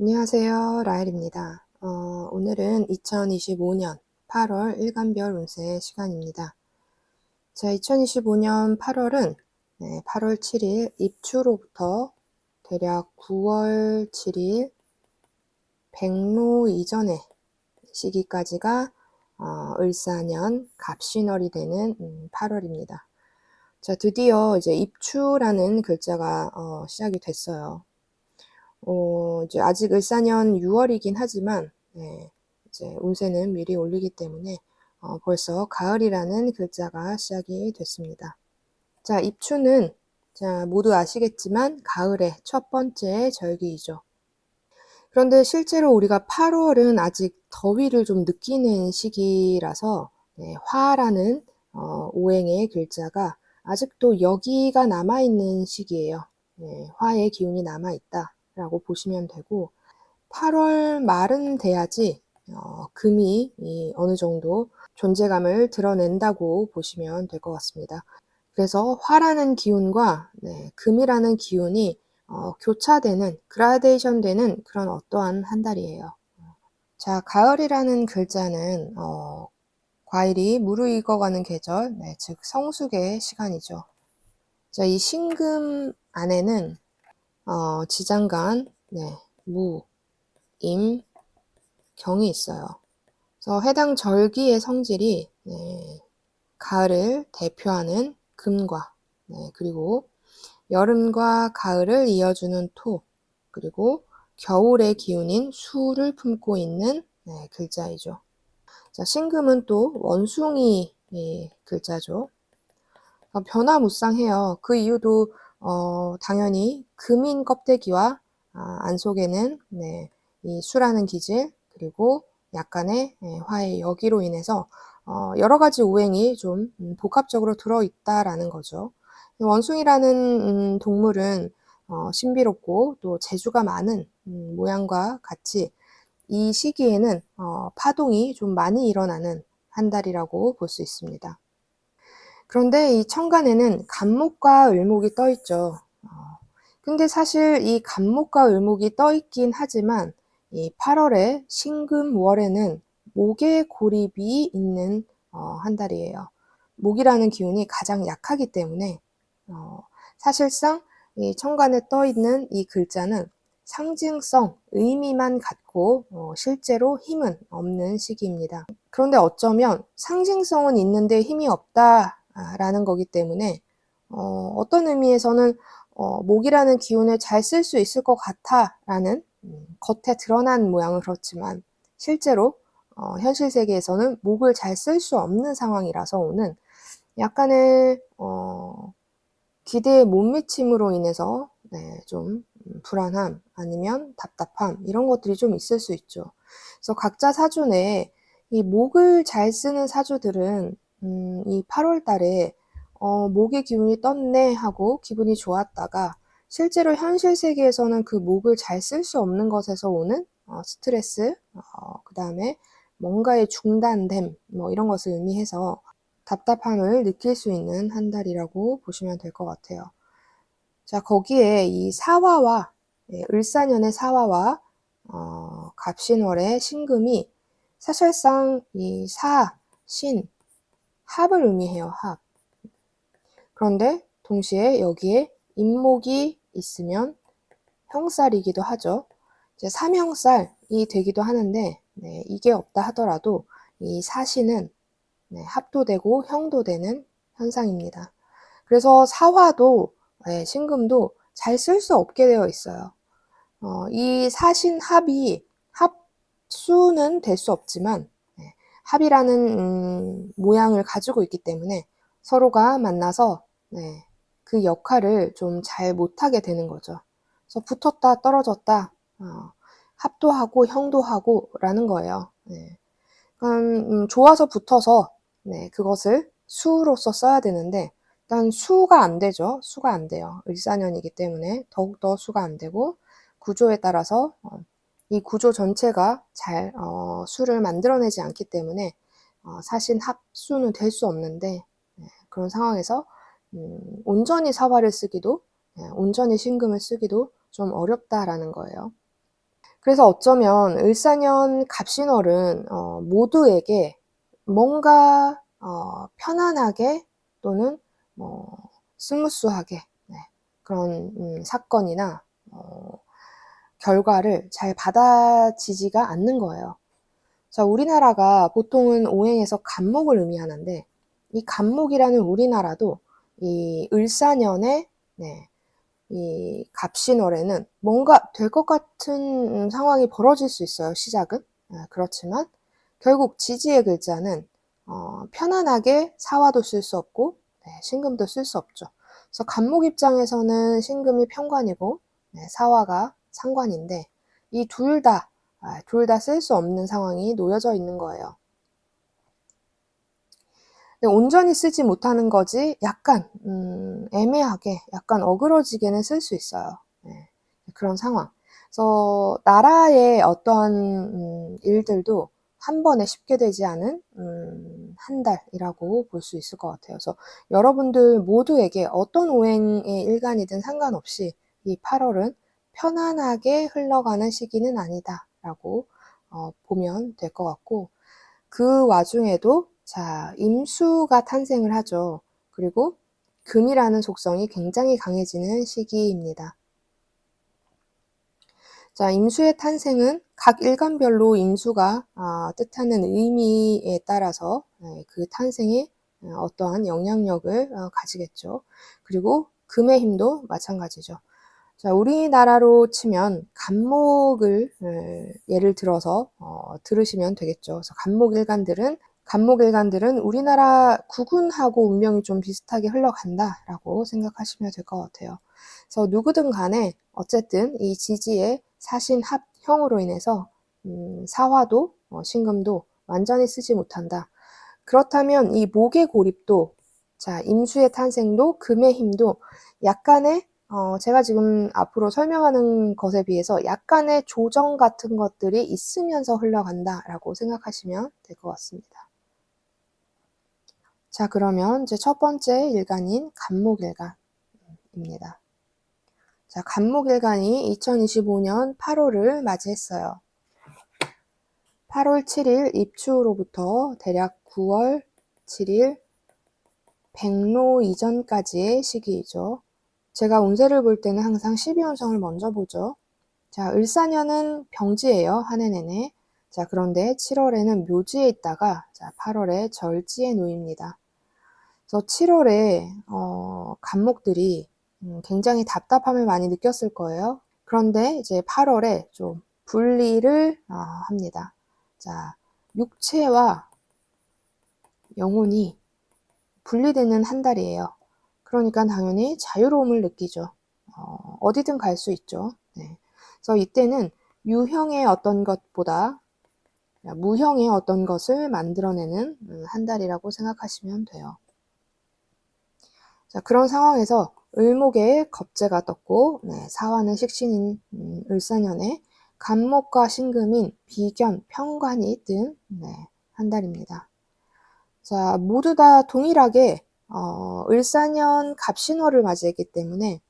안녕하세요. 라엘입니다. 오늘은 2025년 8월 일간별 운세 시간입니다. 자, 2025년 8월은 8월 7일 입추로부터 대략 9월 7일 백로 이전의 시기까지가 을사년 갑신월이 되는 8월입니다. 자, 드디어 이제 입추라는 글자가 시작이 됐어요. 이제 아직 을사년 6월이긴 하지만, 이제 운세는 미리 올리기 때문에, 벌써 가을이라는 글자가 시작이 됐습니다. 자, 입추는, 자, 모두 아시겠지만, 가을의 첫 번째 절기이죠. 그런데 실제로 우리가 8월은 아직 더위를 좀 느끼는 시기라서, 화라는, 오행의 글자가 아직도 여기가 남아있는 시기예요. 화의 기운이 남아있다. 라고 보시면 되고 8월 말은 돼야지 금이 어느 정도 존재감을 드러낸다고 보시면 될 것 같습니다. 그래서 화라는 기운과 금이라는 기운이 교차되는 그라데이션 되는 그런 어떠한 한 달이에요. 자, 가을이라는 글자는 과일이 무르익어가는 계절, 즉 성숙의 시간이죠. 자, 이 신금 안에는 지장간, 무, 임, 경이 있어요. 그래서 해당 절기의 성질이 가을을 대표하는 금과 그리고 여름과 가을을 이어주는 토, 그리고 겨울의 기운인 수를 품고 있는 글자이죠. 자, 신금은 또 원숭이 글자죠. 변화무쌍해요. 그 이유도 당연히 금인 껍데기와 안 속에는 이 수라는 기질 그리고 약간의 화의 여기로 인해서 여러 가지 오행이 좀 복합적으로 들어있다라는 거죠. 원숭이라는 동물은 신비롭고 또 재주가 많은 모양과 같이 이 시기에는 파동이 좀 많이 일어나는 한 달이라고 볼 수 있습니다. 그런데 이 천간에는 간목과 을목이 떠 있죠. 근데 사실 이 간목과 을목이 떠 있긴 하지만 이 8월에 신금월에는 목의 고립이 있는 한 달이에요. 목이라는 기운이 가장 약하기 때문에 사실상 이 천간에 떠 있는 이 글자는 상징성, 의미만 갖고 실제로 힘은 없는 시기입니다. 그런데 어쩌면 상징성은 있는데 힘이 없다라는 거기 때문에 어떤 의미에서는 목이라는 기운을 잘 쓸 수 있을 것 같아라는 겉에 드러난 모양은 그렇지만 실제로 현실 세계에서는 목을 잘 쓸 수 없는 상황이라서 오는 약간의 기대에 못 미침으로 인해서 좀 불안함 아니면 답답함 이런 것들이 좀 있을 수 있죠. 그래서 각자 사주 내에 이 목을 잘 쓰는 사주들은 이 8월 달에 목의 기운이 떴네 하고 기분이 좋았다가 실제로 현실 세계에서는 그 목을 잘 쓸 수 없는 것에서 오는 스트레스, 그 다음에 뭔가의 중단됨, 뭐 이런 것을 의미해서 답답함을 느낄 수 있는 한 달이라고 보시면 될 것 같아요. 자, 거기에 이 사화와 을사년의 사화와 갑신월의 신금이 사실상 이 사, 신, 합을 의미해요. 합. 그런데 동시에 여기에 임목이 있으면 형살이기도 하죠. 이제 삼형살이 되기도 하는데 이게 없다 하더라도 이 사신은 합도 되고 형도 되는 현상입니다. 그래서 사화도 신금도 잘 쓸 수 없게 되어 있어요. 이 사신합이 합수는 될 수 없지만 합이라는 모양을 가지고 있기 때문에 서로가 만나서 그 역할을 좀 잘 못하게 되는 거죠. 그래서 붙었다 떨어졌다 합도 하고 형도 하고 라는 거예요. 좋아서 붙어서 그것을 수로서 써야 되는데 일단 수가 안 되죠. 수가 안 돼요. 을사년이기 때문에 더욱더 수가 안 되고 구조에 따라서 이 구조 전체가 잘 수를 만들어내지 않기 때문에 사신 합수는 될 수 없는데 그런 상황에서 온전히 사화를 쓰기도 온전히 신금을 쓰기도 좀 어렵다라는 거예요. 그래서 어쩌면 을사년 갑신월은 모두에게 뭔가 편안하게 또는 뭐 스무스하게 네, 그런 사건이나 결과를 잘 받아지지가 않는 거예요. 자, 우리나라가 보통은 오행에서 간목을 의미하는데 이 간목이라는 우리나라도 이 을사년에 네, 이 갑신월에는 뭔가 될 것 같은 상황이 벌어질 수 있어요, 시작은. 그렇지만 결국 지지의 글자는 편안하게 사화도 쓸 수 없고 네, 신금도 쓸 수 없죠. 그래서 간목 입장에서는 신금이 편관이고 네, 사화가 상관인데 이 둘 다 쓸 수 없는 상황이 놓여져 있는 거예요. 온전히 쓰지 못하는 거지 약간 애매하게 약간 어그러지게는 쓸 수 있어요. 네, 그런 상황. 그래서 나라의 어떠한 일들도 한 번에 쉽게 되지 않은 한 달이라고 볼 수 있을 것 같아요. 그래서 여러분들 모두에게 어떤 오행의 일간이든 상관없이 이 8월은 편안하게 흘러가는 시기는 아니다라고 보면 될 것 같고 그 와중에도 자, 임수가 탄생을 하죠. 그리고 금이라는 속성이 굉장히 강해지는 시기입니다. 자, 임수의 탄생은 각 일간별로 임수가 뜻하는 의미에 따라서 그 탄생에 어떠한 영향력을 가지겠죠. 그리고 금의 힘도 마찬가지죠. 자, 우리나라로 치면 간목을 예를 들어서 들으시면 되겠죠. 그래서 간목일간들은 우리나라 국운하고 운명이 좀 비슷하게 흘러간다라고 생각하시면 될 것 같아요. 그래서 누구든 간에 어쨌든 이 지지의 사신합형으로 인해서 사화도 신금도 완전히 쓰지 못한다. 그렇다면 이 목의 고립도 자 임수의 탄생도 금의 힘도 약간의 제가 지금 앞으로 설명하는 것에 비해서 약간의 조정 같은 것들이 있으면서 흘러간다라고 생각하시면 될 것 같습니다. 자, 그러면 이제 첫 번째 일간인 간목일간입니다. 자, 간목일간이 2025년 8월을 맞이했어요. 8월 7일 입추로부터 대략 9월 7일 백로 이전까지의 시기이죠. 제가 운세를 볼 때는 항상 12운성을 먼저 보죠. 자, 을사년은 병지예요. 한 해 내내. 자, 그런데 7월에는 묘지에 있다가 자, 8월에 절지에 놓입니다. 그래서 7월에 간목들이 굉장히 답답함을 많이 느꼈을 거예요. 그런데 이제 8월에 좀 분리를 합니다. 자, 육체와 영혼이 분리되는 한 달이에요. 그러니까 당연히 자유로움을 느끼죠. 어디든 갈 수 있죠. 네. 그래서 이때는 유형의 어떤 것보다 무형의 어떤 것을 만들어내는 한 달이라고 생각하시면 돼요. 자, 그런 상황에서 을목에 겁재가 떴고 네, 사화는 식신인 을사년에 간목과 신금인 비견, 편관이 뜬 네, 한 달입니다. 자, 모두 다 동일하게 을사년 갑신월을 맞이했기 때문에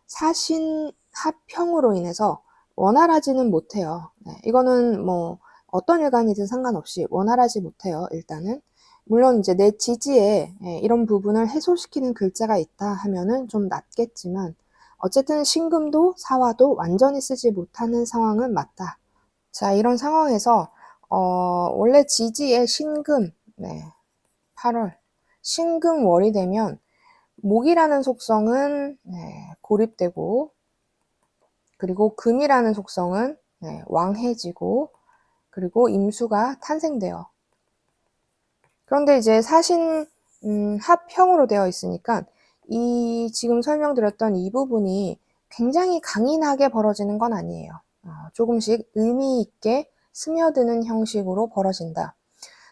사신합형으로 인해서 원활하지는 못해요. 네, 이거는 뭐 어떤 일간이든 상관없이 원활하지 못해요. 일단은 물론 이제 내 지지에 이런 부분을 해소시키는 글자가 있다 하면은 좀 낫겠지만 어쨌든 신금도 사화도 완전히 쓰지 못하는 상황은 맞다. 자, 이런 상황에서 원래 지지에 신금 네, 8월 신금월이 되면 목이라는 속성은 고립되고 그리고 금이라는 속성은 왕해지고 그리고 임수가 탄생돼요. 그런데 이제 사신 합형으로 되어 있으니까 이 지금 설명드렸던 이 부분이 굉장히 강인하게 벌어지는 건 아니에요. 조금씩 의미 있게 스며드는 형식으로 벌어진다.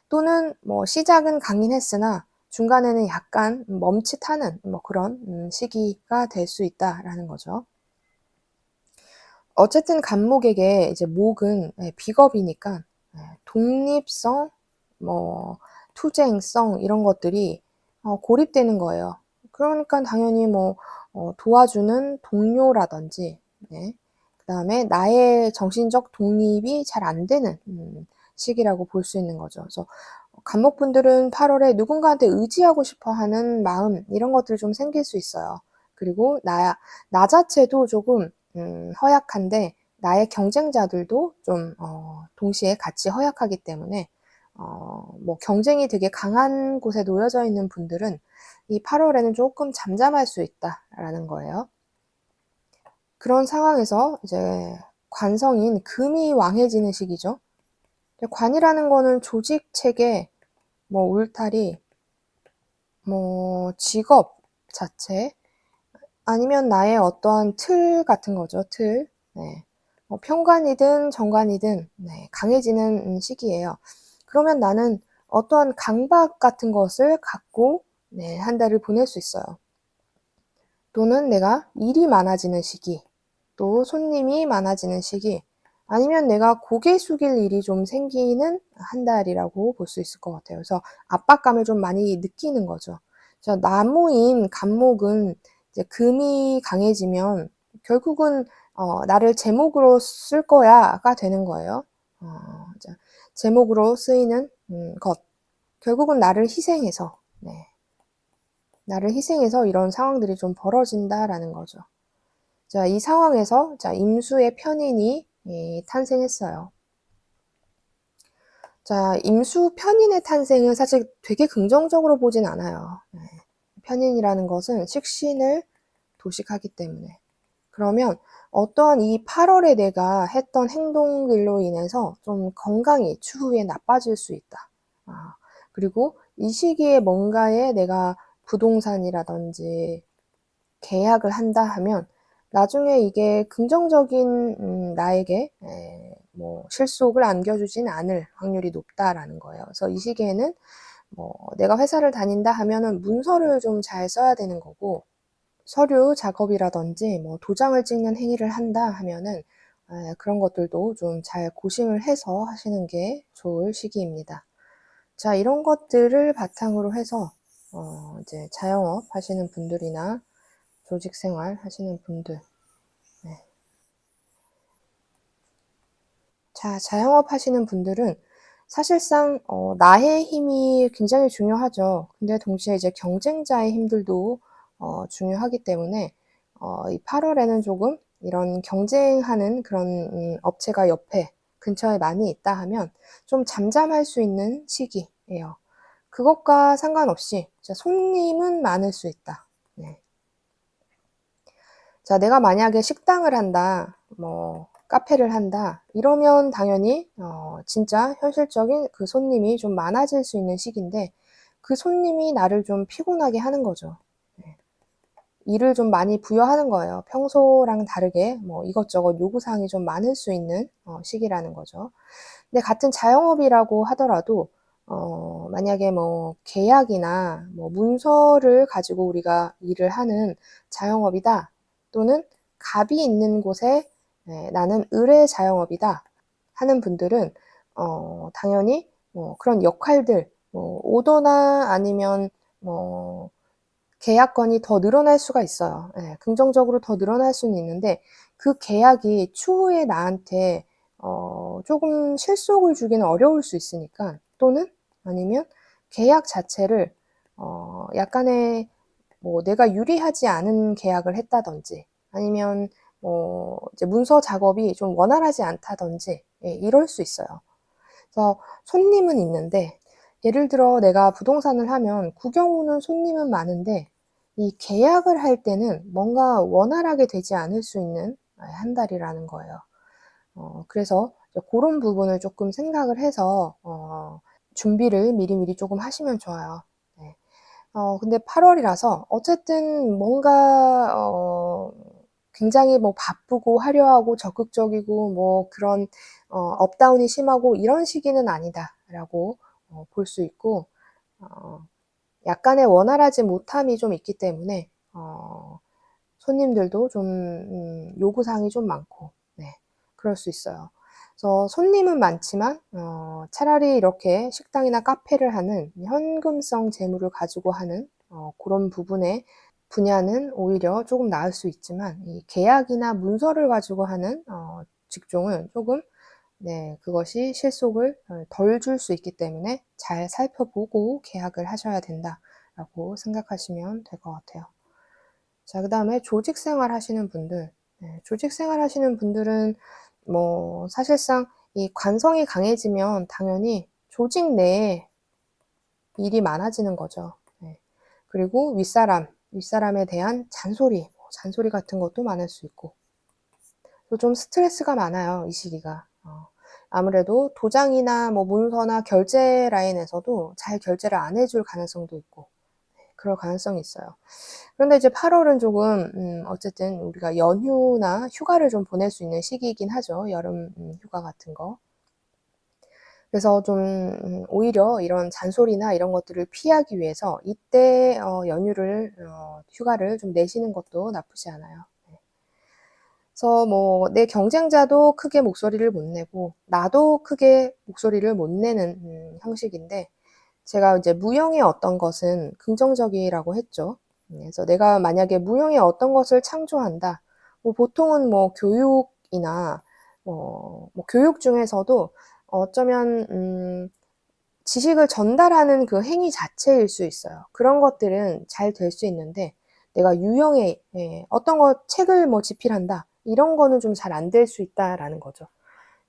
또는 뭐 시작은 강인했으나 중간에는 약간 멈칫하는 뭐 그런 시기가 될 수 있다라는 거죠. 어쨌든 간목에게 이제 목은 비겁이니까 독립성, 뭐 투쟁성 이런 것들이 고립되는 거예요. 그러니까 당연히 뭐 도와주는 동료라든지, 네. 그다음에 나의 정신적 독립이 잘 안 되는 시기라고 볼 수 있는 거죠. 그래서 간목분들은 8월에 누군가한테 의지하고 싶어 하는 마음, 이런 것들이 좀 생길 수 있어요. 그리고 나 자체도 조금 허약한데 나의 경쟁자들도 좀 동시에 같이 허약하기 때문에 뭐 경쟁이 되게 강한 곳에 놓여져 있는 분들은 이 8월에는 조금 잠잠할 수 있다라는 거예요. 그런 상황에서 이제 관성인 금이 왕해지는 시기죠. 관이라는 거는 조직 체계, 뭐 울타리, 뭐 직업 자체, 아니면 나의 어떠한 틀 같은 거죠. 틀. 네. 편관이든 정관이든 네, 강해지는 시기예요. 그러면 나는 어떠한 강박 같은 것을 갖고 네, 한 달을 보낼 수 있어요. 또는 내가 일이 많아지는 시기, 또 손님이 많아지는 시기, 아니면 내가 고개 숙일 일이 좀 생기는 한 달이라고 볼 수 있을 것 같아요. 그래서 압박감을 좀 많이 느끼는 거죠. 나무인 간목은 이제 금이 강해지면 결국은 나를 제목으로 쓸 거야가 되는 거예요. 제목으로 쓰이는 것. 결국은 나를 희생해서, 네. 나를 희생해서 이런 상황들이 좀 벌어진다라는 거죠. 자, 이 상황에서 임수의 편인이 탄생했어요. 자, 임수 편인의 탄생은 사실 되게 긍정적으로 보진 않아요. 편인이라는 것은 식신을 도식하기 때문에. 그러면 어떠한 이 8월에 내가 했던 행동들로 인해서 좀 건강이 추후에 나빠질 수 있다. 그리고 이 시기에 뭔가에 내가 부동산이라든지 계약을 한다 하면 나중에 이게 긍정적인 나에게 뭐 실속을 안겨주진 않을 확률이 높다라는 거예요. 그래서 이 시기에는 뭐 내가 회사를 다닌다 하면은 문서를 좀 잘 써야 되는 거고, 서류 작업이라든지 뭐 도장을 찍는 행위를 한다 하면은 그런 것들도 좀 잘 고심을 해서 하시는 게 좋을 시기입니다. 자, 이런 것들을 바탕으로 해서 이제 자영업 하시는 분들이나 조직 생활 하시는 분들. 네. 자, 자영업 하시는 분들은 사실상 나의 힘이 굉장히 중요하죠. 근데 동시에 이제 경쟁자의 힘들도 중요하기 때문에 이 8월에는 조금 이런 경쟁하는 그런 업체가 옆에 근처에 많이 있다 하면 좀 잠잠할 수 있는 시기예요. 그것과 상관없이 손님은 많을 수 있다. 네. 자, 내가 만약에 식당을 한다, 뭐 카페를 한다, 이러면 당연히 진짜 현실적인 그 손님이 좀 많아질 수 있는 시기인데, 그 손님이 나를 좀 피곤하게 하는 거죠. 네. 일을 좀 많이 부여하는 거예요. 평소랑 다르게 뭐 이것저것 요구사항이 좀 많을 수 있는 시기라는 거죠. 근데 같은 자영업이라고 하더라도 만약에 뭐 계약이나 뭐 문서를 가지고 우리가 일을 하는 자영업이다, 또는 갑이 있는 곳에 나는 의뢰 자영업이다 하는 분들은 당연히 뭐 그런 역할들, 뭐 오더나 아니면 뭐 계약건이 더 늘어날 수가 있어요. 예, 긍정적으로 더 늘어날 수는 있는데 그 계약이 추후에 나한테 조금 실속을 주기는 어려울 수 있으니까, 또는 아니면 계약 자체를 약간의 뭐 내가 유리하지 않은 계약을 했다든지, 아니면 뭐 이제 문서 작업이 좀 원활하지 않다든지, 이럴 수 있어요. 그래서 손님은 있는데, 예를 들어 내가 부동산을 하면 구경 오는 손님은 많은데 이 계약을 할 때는 뭔가 원활하게 되지 않을 수 있는 한 달이라는 거예요. 그래서 그런 부분을 조금 생각을 해서 준비를 미리미리 조금 하시면 좋아요. 네. 근데 8월이라서 어쨌든 뭔가 굉장히 뭐 바쁘고 화려하고 적극적이고 뭐 그런 업다운이 심하고 이런 시기는 아니다라고 볼 수 있고, 약간의 원활하지 못함이 좀 있기 때문에 손님들도 좀 요구사항이 좀 많고, 네, 그럴 수 있어요. 그래서 손님은 많지만 차라리 이렇게 식당이나 카페를 하는 현금성 재물을 가지고 하는 그런 부분에 분야는 오히려 조금 나을 수 있지만 이 계약이나 문서를 가지고 하는 직종은 조금 그것이 실속을 덜 줄 수 있기 때문에 잘 살펴보고 계약을 하셔야 된다라고 생각하시면 될 것 같아요. 자, 그다음에 조직 생활 하시는 분들. 조직 생활 하시는 분들은 뭐 사실상 이 관성이 강해지면 당연히 조직 내에 일이 많아지는 거죠. 그리고 윗사람에 대한 잔소리 같은 것도 많을 수 있고. 또 좀 스트레스가 많아요, 이 시기가. 아무래도 도장이나 뭐 문서나 결제 라인에서도 잘 결제를 안 해줄 가능성도 있고, 그럴 가능성이 있어요. 그런데 이제 8월은 조금, 어쨌든 우리가 연휴나 휴가를 좀 보낼 수 있는 시기이긴 하죠. 여름 휴가 같은 거. 그래서 좀, 오히려 이런 잔소리나 이런 것들을 피하기 위해서 이때 휴가를 좀 내시는 것도 나쁘지 않아요. 그래서 뭐 내 경쟁자도 크게 목소리를 못 내고 나도 크게 목소리를 못 내는 형식인데, 제가 이제 무형의 어떤 것은 긍정적이라고 했죠. 그래서 내가 만약에 무형의 어떤 것을 창조한다. 뭐 보통은 뭐 교육이나 뭐 교육 중에서도 어쩌면 지식을 전달하는 그 행위 자체일 수 있어요. 그런 것들은 잘 될 수 있는데, 내가 유형의 어떤 책을 뭐 집필한다. 이런 거는 좀 잘 안 될 수 있다라는 거죠.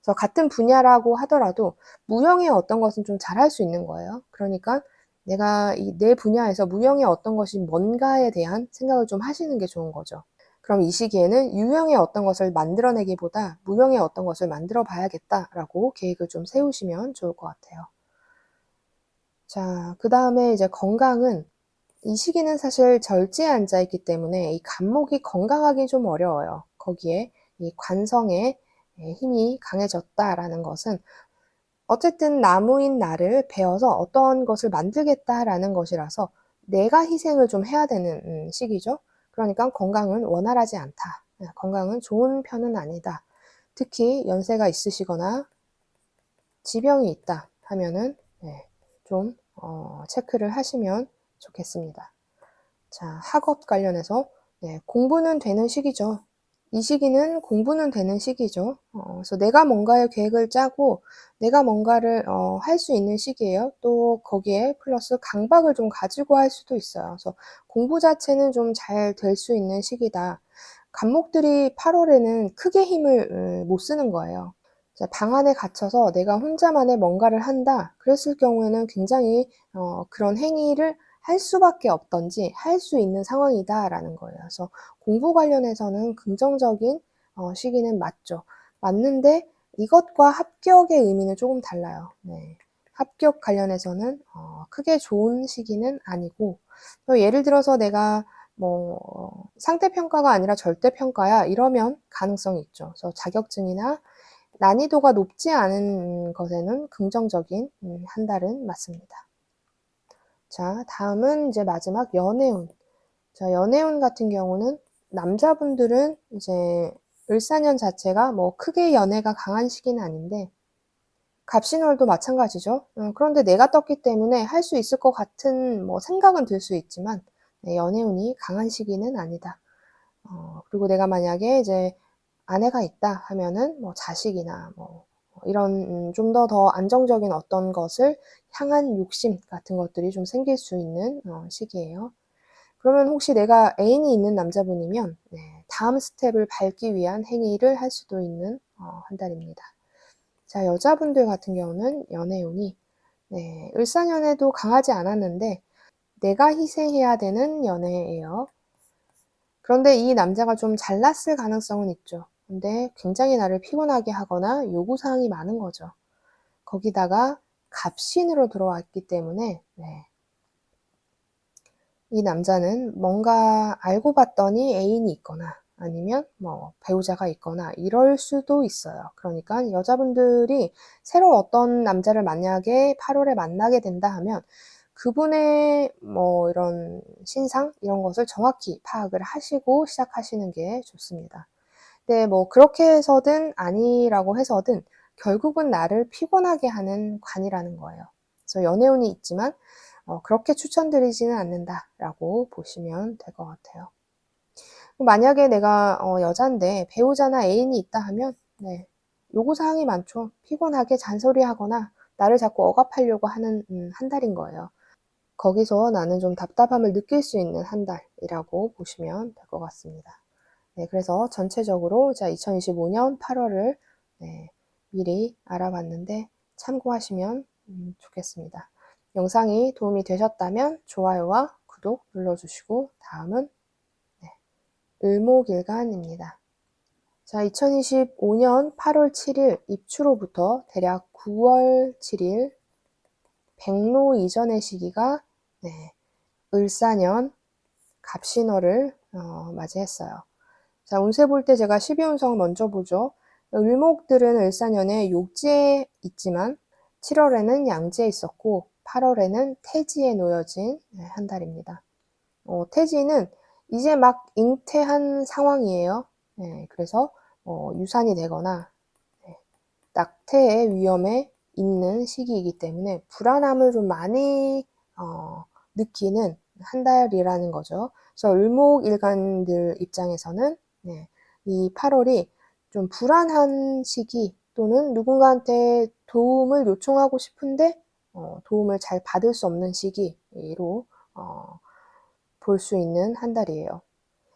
그래서 같은 분야라고 하더라도 무형의 어떤 것은 좀 잘할 수 있는 거예요. 그러니까 내가 내 분야에서 무형의 어떤 것이 뭔가에 대한 생각을 좀 하시는 게 좋은 거죠. 그럼 이 시기에는 유형의 어떤 것을 만들어내기보다 무형의 어떤 것을 만들어 봐야겠다라고 계획을 좀 세우시면 좋을 것 같아요. 자, 그 다음에 이제 건강은, 이 시기는 사실 절지에 앉아 있기 때문에 이 간목이 건강하기 좀 어려워요. 거기에 이 관성의 힘이 강해졌다라는 것은 어쨌든 나무인 나를 베어서 어떤 것을 만들겠다라는 것이라서 내가 희생을 좀 해야 되는 시기죠. 그러니까 건강은 원활하지 않다. 건강은 좋은 편은 아니다. 특히 연세가 있으시거나 지병이 있다 하면은 좀 체크를 하시면 좋겠습니다. 자, 학업 관련해서 공부는 되는 시기죠. 이 시기는 공부는 되는 시기죠. 그래서 내가 뭔가의 계획을 짜고 내가 뭔가를 할 수 있는 시기예요. 또 거기에 플러스 강박을 좀 가지고 할 수도 있어요. 그래서 공부 자체는 좀 잘 될 수 있는 시기다. 간목들이 8월에는 크게 힘을 못 쓰는 거예요. 방 안에 갇혀서 내가 혼자만의 뭔가를 한다. 그랬을 경우에는 굉장히 그런 행위를 할 수밖에 없든지 할 수 있는 상황이다라는 거예요. 그래서 공부 관련해서는 긍정적인 시기는 맞죠. 맞는데 이것과 합격의 의미는 조금 달라요. 합격 관련해서는 크게 좋은 시기는 아니고, 예를 들어서 내가 뭐 상대평가가 아니라 절대평가야 이러면 가능성이 있죠. 그래서 자격증이나 난이도가 높지 않은 것에는 긍정적인 한 달은 맞습니다. 자, 다음은 이제 마지막 연애운. 자, 연애운 같은 경우는 남자분들은 이제 을사년 자체가 뭐 크게 연애가 강한 시기는 아닌데, 갑신월도 마찬가지죠. 그런데 내가 떴기 때문에 할 수 있을 것 같은 뭐 생각은 들 수 있지만 연애운이 강한 시기는 아니다. 그리고 내가 만약에 이제 아내가 있다 하면은 뭐 자식이나 뭐 이런 좀 더 안정적인 어떤 것을 향한 욕심 같은 것들이 좀 생길 수 있는 시기예요. 그러면 혹시 내가 애인이 있는 남자분이면 다음 스텝을 밟기 위한 행위를 할 수도 있는 한 달입니다. 자, 여자분들 같은 경우는 연애운이 을사년에도 강하지 않았는데 내가 희생해야 되는 연애예요. 그런데 이 남자가 좀 잘났을 가능성은 있죠. 근데 굉장히 나를 피곤하게 하거나 요구사항이 많은 거죠. 거기다가 갑신으로 들어왔기 때문에 이 남자는 뭔가 알고 봤더니 애인이 있거나 아니면 뭐 배우자가 있거나 이럴 수도 있어요. 그러니까 여자분들이 새로 어떤 남자를 만약에 8월에 만나게 된다 하면 그분의 뭐 이런 신상 이런 것을 정확히 파악을 하시고 시작하시는 게 좋습니다. 근데 뭐 그렇게 해서든 아니라고 해서든 결국은 나를 피곤하게 하는 관이라는 거예요. 그래서 연애운이 있지만 그렇게 추천드리지는 않는다라고 보시면 될 것 같아요. 만약에 내가 여잔데 배우자나 애인이 있다 하면 네, 요구사항이 많죠. 피곤하게 잔소리하거나 나를 자꾸 억압하려고 하는 한 달인 거예요. 거기서 나는 좀 답답함을 느낄 수 있는 한 달이라고 보시면 될 것 같습니다. 네, 그래서 전체적으로 자 2025년 8월을 네, 미리 알아봤는데 참고하시면 좋겠습니다. 영상이 도움이 되셨다면 좋아요와 구독 눌러주시고 다음은 네, 을목일간입니다. 자, 2025년 8월 7일 입추로부터 대략 9월 7일 백로 이전의 시기가 네, 을사년 갑신월을 맞이했어요. 자, 운세 볼 때 제가 12운성 먼저 보죠. 을목들은 을사년에 욕지에 있지만 7월에는 양지에 있었고 8월에는 태지에 놓여진 한 달입니다. 태지는 이제 막 잉태한 상황이에요. 네, 그래서 유산이 되거나 네, 낙태의 위험에 있는 시기이기 때문에 불안함을 좀 많이 느끼는 한 달이라는 거죠. 그래서 을목일간들 입장에서는 네, 이 8월이 좀 불안한 시기 또는 누군가한테 도움을 요청하고 싶은데 도움을 잘 받을 수 없는 시기로 볼 수 있는 한 달이에요.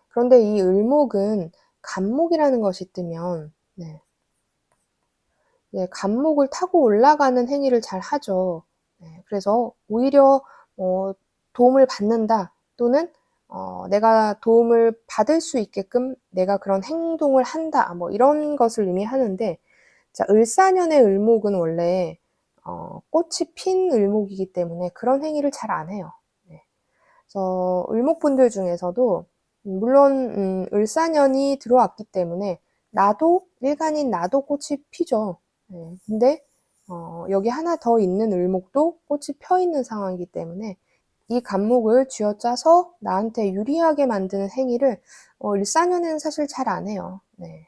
그런데 이 을목은 간목이라는 것이 뜨면 네, 네, 간목을 타고 올라가는 행위를 잘 하죠. 네, 그래서 오히려 도움을 받는다 또는 내가 도움을 받을 수 있게끔 내가 그런 행동을 한다 뭐 이런 것을 의미하는데 자, 을사년의 을목은 원래 꽃이 핀 을목이기 때문에 그런 행위를 잘 안 해요. 네. 그래서 을목분들 중에서도 물론 을사년이 들어왔기 때문에 나도 일간인 나도 꽃이 피죠. 네. 근데 여기 하나 더 있는 을목도 꽃이 펴 있는 상황이기 때문에 이 간목을 쥐어짜서 나한테 유리하게 만드는 행위를 일사년에는 사실 잘 안 해요. 네.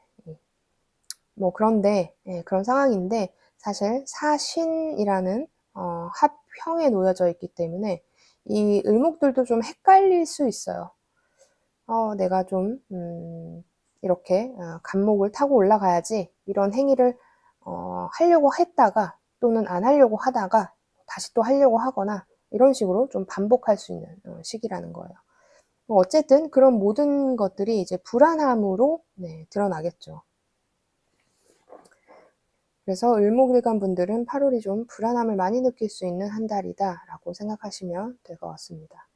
뭐 그런데 예, 그런 상황인데 사실 사신이라는 합형에 놓여져 있기 때문에 이 을목들도 좀 헷갈릴 수 있어요. 내가 좀 이렇게 간목을 타고 올라가야지 이런 행위를 하려고 했다가 또는 안 하려고 하다가 다시 또 하려고 하거나 이런 식으로 좀 반복할 수 있는 시기라는 거예요. 어쨌든 그런 모든 것들이 이제 불안함으로 네, 드러나겠죠. 그래서 을목일간 분들은 8월이 좀 불안함을 많이 느낄 수 있는 한 달이다 라고 생각하시면 될 것 같습니다.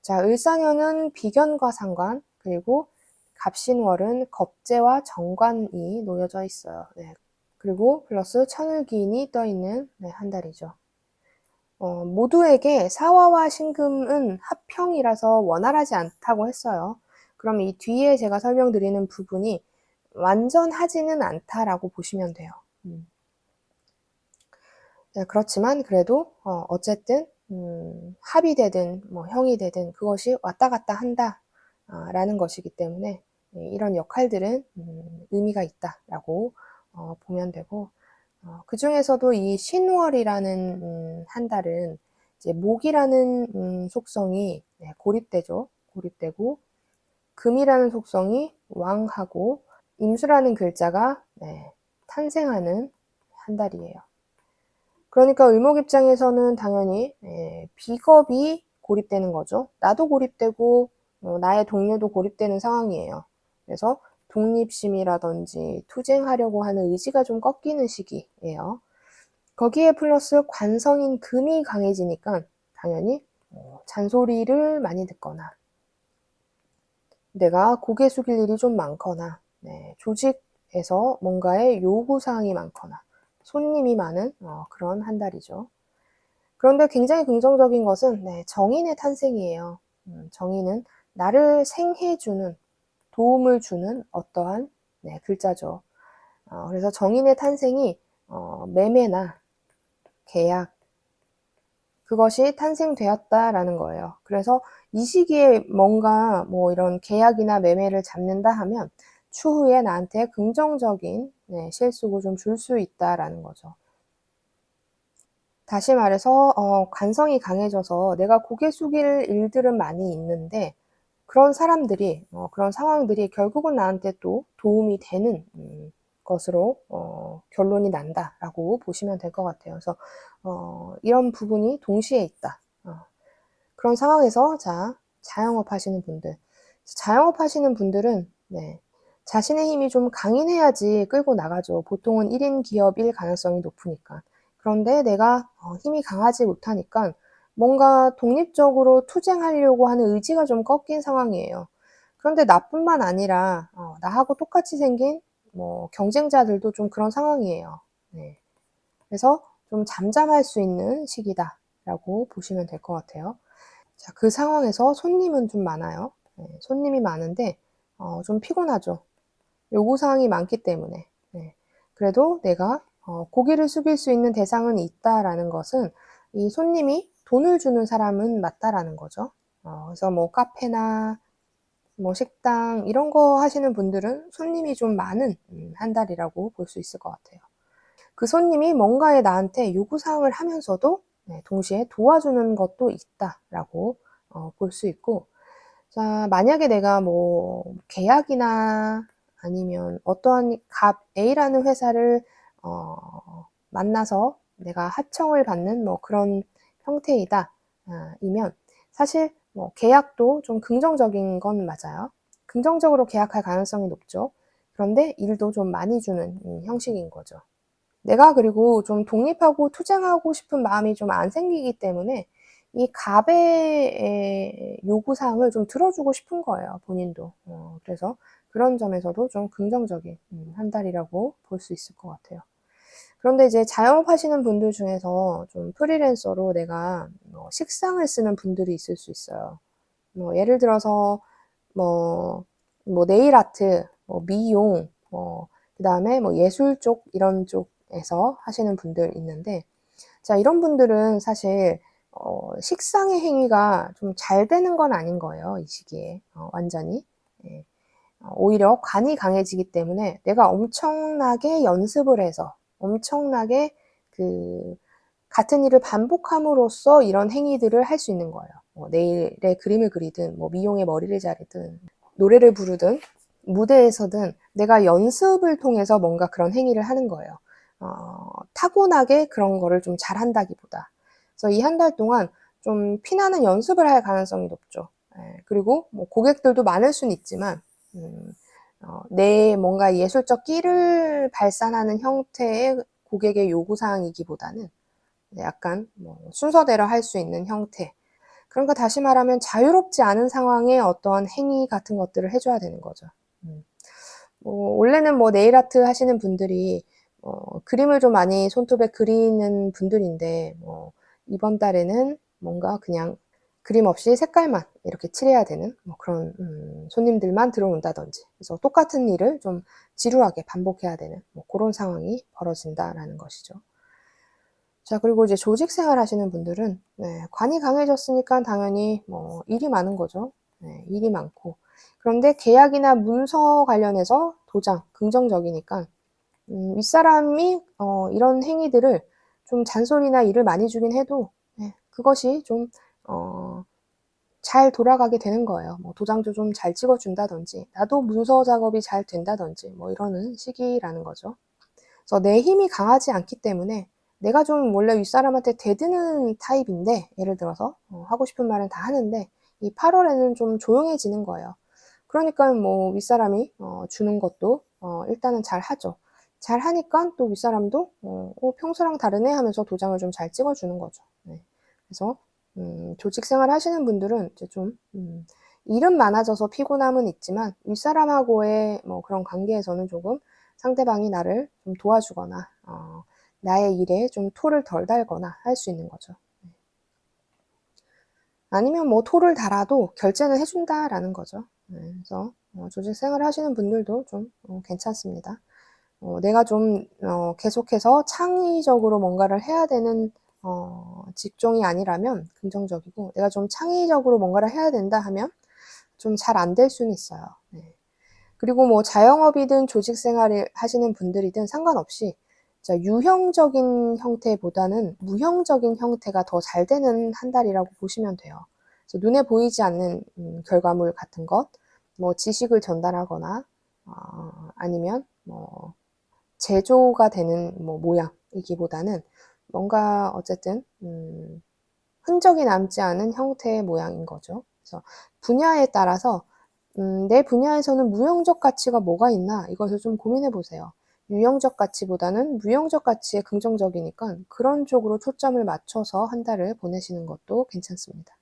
자, 을사년은 비견과 상관, 그리고 갑신월은 겁재와 정관이 놓여져 있어요. 네. 그리고 플러스 천을기인이 떠있는 네, 한 달이죠. 모두에게 사화와 신금은 합형이라서 원활하지 않다고 했어요. 그럼 이 뒤에 제가 설명드리는 부분이 완전하지는 않다라고 보시면 돼요. 네, 그렇지만 그래도 어쨌든 합이 되든 뭐 형이 되든 그것이 왔다 갔다 한다라는 것이기 때문에 이런 역할들은 의미가 있다라고 보면 되고 그 중에서도 이 신월이라는 한 달은 이제 목이라는 속성이 네, 고립되죠. 고립되고 금이라는 속성이 왕하고 임수라는 글자가 네, 탄생하는 한 달이에요. 그러니까 을목 입장에서는 당연히 비겁이 고립되는 거죠. 나도 고립되고 나의 동료도 고립되는 상황이에요. 그래서 독립심이라든지 투쟁하려고 하는 의지가 좀 꺾이는 시기예요. 거기에 플러스 관성인 금이 강해지니까 당연히 잔소리를 많이 듣거나 내가 고개 숙일 일이 좀 많거나 조직에서 뭔가의 요구사항이 많거나 손님이 많은 그런 한 달이죠. 그런데 굉장히 긍정적인 것은 정인의 탄생이에요. 정인은 나를 생해주는, 도움을 주는 어떠한 글자죠. 그래서 정인의 탄생이 매매나 계약, 그것이 탄생되었다라는 거예요. 그래서 이 시기에 뭔가 뭐 이런 계약이나 매매를 잡는다 하면 추후에 나한테 긍정적인 실속을 좀 줄 수 있다라는 거죠. 다시 말해서 관성이 강해져서 내가 고개 숙일 일들은 많이 있는데 그런 사람들이 그런 상황들이 결국은 나한테 또 도움이 되는 것으로 결론이 난다라고 보시면 될 것 같아요. 그래서 이런 부분이 동시에 있다. 그런 상황에서 자영업 하시는 분들. 자영업 하시는 분들은 네, 자신의 힘이 좀 강인해야지 끌고 나가죠. 보통은 1인 기업일 가능성이 높으니까. 그런데 내가 힘이 강하지 못하니까 뭔가 독립적으로 투쟁하려고 하는 의지가 좀 꺾인 상황이에요. 그런데 나뿐만 아니라 나하고 똑같이 생긴 뭐 경쟁자들도 좀 그런 상황이에요. 네. 그래서 좀 잠잠할 수 있는 시기다라고 보시면 될 것 같아요. 자, 그 상황에서 손님은 좀 많아요. 네, 손님이 많은데 좀 피곤하죠. 요구사항이 많기 때문에. 네. 그래도 내가 고개를 숙일 수 있는 대상은 있다라는 것은 이 손님이 돈을 주는 사람은 맞다라는 거죠. 그래서 뭐 카페나 뭐 식당 이런 거 하시는 분들은 손님이 좀 많은 한 달이라고 볼 수 있을 것 같아요. 그 손님이 뭔가에 나한테 요구사항을 하면서도 네, 동시에 도와주는 것도 있다라고 볼 수 있고, 자, 만약에 내가 뭐 계약이나 아니면 어떠한 갑 A라는 회사를 만나서 내가 하청을 받는 뭐 그런 형태이다 이면 사실 뭐 계약도 좀 긍정적인 건 맞아요. 긍정적으로 계약할 가능성이 높죠. 그런데 일도 좀 많이 주는 형식인 거죠. 내가 그리고 좀 독립하고 투쟁하고 싶은 마음이 좀 안 생기기 때문에 이 갑의 요구사항을 좀 들어주고 싶은 거예요, 본인도. 그래서 그런 점에서도 좀 긍정적인 한 달이라고 볼 수 있을 것 같아요. 그런데 이제 자영업 하시는 분들 중에서 좀 프리랜서로 내가 식상을 쓰는 분들이 있을 수 있어요. 뭐 예를 들어서 뭐, 뭐 네일 아트, 뭐 미용, 뭐 그다음에 뭐 예술 쪽 이런 쪽에서 하시는 분들 있는데, 자, 이런 분들은 사실 식상의 행위가 좀 잘 되는 건 아닌 거예요, 이 시기에 완전히. 예. 오히려 관이 강해지기 때문에 내가 엄청나게 연습을 해서 엄청나게 그 같은 일을 반복함으로써 이런 행위들을 할 수 있는 거예요. 뭐 네일에 그림을 그리든 뭐 미용에 머리를 자르든 노래를 부르든 무대에서든 내가 연습을 통해서 뭔가 그런 행위를 하는 거예요. 타고나게 그런 거를 좀 잘한다기보다. 그래서 이 한 달 동안 좀 피나는 연습을 할 가능성이 높죠. 예, 그리고 뭐 고객들도 많을 수는 있지만 내 뭔가 예술적 끼를 발산하는 형태의 고객의 요구사항이기보다는 약간 뭐 순서대로 할 수 있는 형태. 그러니까 다시 말하면 자유롭지 않은 상황에 어떠한 행위 같은 것들을 해줘야 되는 거죠. 뭐 원래는 뭐 네일 아트 하시는 분들이 그림을 좀 많이 손톱에 그리는 분들인데 이번 달에는 뭔가 그냥 그림 없이 색깔만 이렇게 칠해야 되는 뭐 그런 손님들만 들어온다든지, 그래서 똑같은 일을 좀 지루하게 반복해야 되는 뭐 그런 상황이 벌어진다라는 것이죠. 자, 그리고 이제 조직 생활 하시는 분들은 네, 관이 강해졌으니까 당연히 뭐 일이 많은 거죠. 네, 일이 많고. 그런데 계약이나 문서 관련해서 도장 긍정적이니까 윗사람이 이런 행위들을 좀 잔소리나 일을 많이 주긴 해도 네, 그것이 좀 잘 돌아가게 되는 거예요. 뭐 도장도 좀 잘 찍어준다든지, 나도 문서 작업이 잘 된다든지, 뭐 이러는 시기라는 거죠. 그래서 내 힘이 강하지 않기 때문에 내가 좀 원래 윗사람한테 대드는 타입인데, 예를 들어서 하고 싶은 말은 다 하는데 이 8월에는 좀 조용해지는 거예요. 그러니까 뭐 윗사람이 주는 것도 일단은 잘 하죠. 잘 하니까 또 윗사람도 평소랑 다르네 하면서 도장을 좀 잘 찍어주는 거죠. 네. 그래서 조직 생활 하시는 분들은 이제 좀 일은 많아져서 피곤함은 있지만 윗사람하고의 뭐 그런 관계에서는 조금 상대방이 나를 좀 도와주거나 나의 일에 좀 토를 덜 달거나 할 수 있는 거죠. 아니면 뭐 토를 달아도 결제는 해준다라는 거죠. 네, 그래서 조직 생활을 하시는 분들도 좀 괜찮습니다. 내가 좀 계속해서 창의적으로 뭔가를 해야 되는 직종이 아니라면 긍정적이고, 내가 좀 창의적으로 뭔가를 해야 된다 하면 좀 잘 안 될 수는 있어요. 네. 그리고 뭐 자영업이든 조직 생활을 하시는 분들이든 상관없이 자, 유형적인 형태보다는 무형적인 형태가 더 잘 되는 한 달이라고 보시면 돼요. 그래서 눈에 보이지 않는 결과물 같은 것, 뭐 지식을 전달하거나 아니면 뭐 제조가 되는 뭐 모양이기보다는 뭔가 어쨌든 흔적이 남지 않은 형태의 모양인 거죠. 그래서 분야에 따라서 내 분야에서는 무형적 가치가 뭐가 있나 이것을 좀 고민해 보세요. 유형적 가치보다는 무형적 가치에 긍정적이니까 그런 쪽으로 초점을 맞춰서 한 달을 보내시는 것도 괜찮습니다.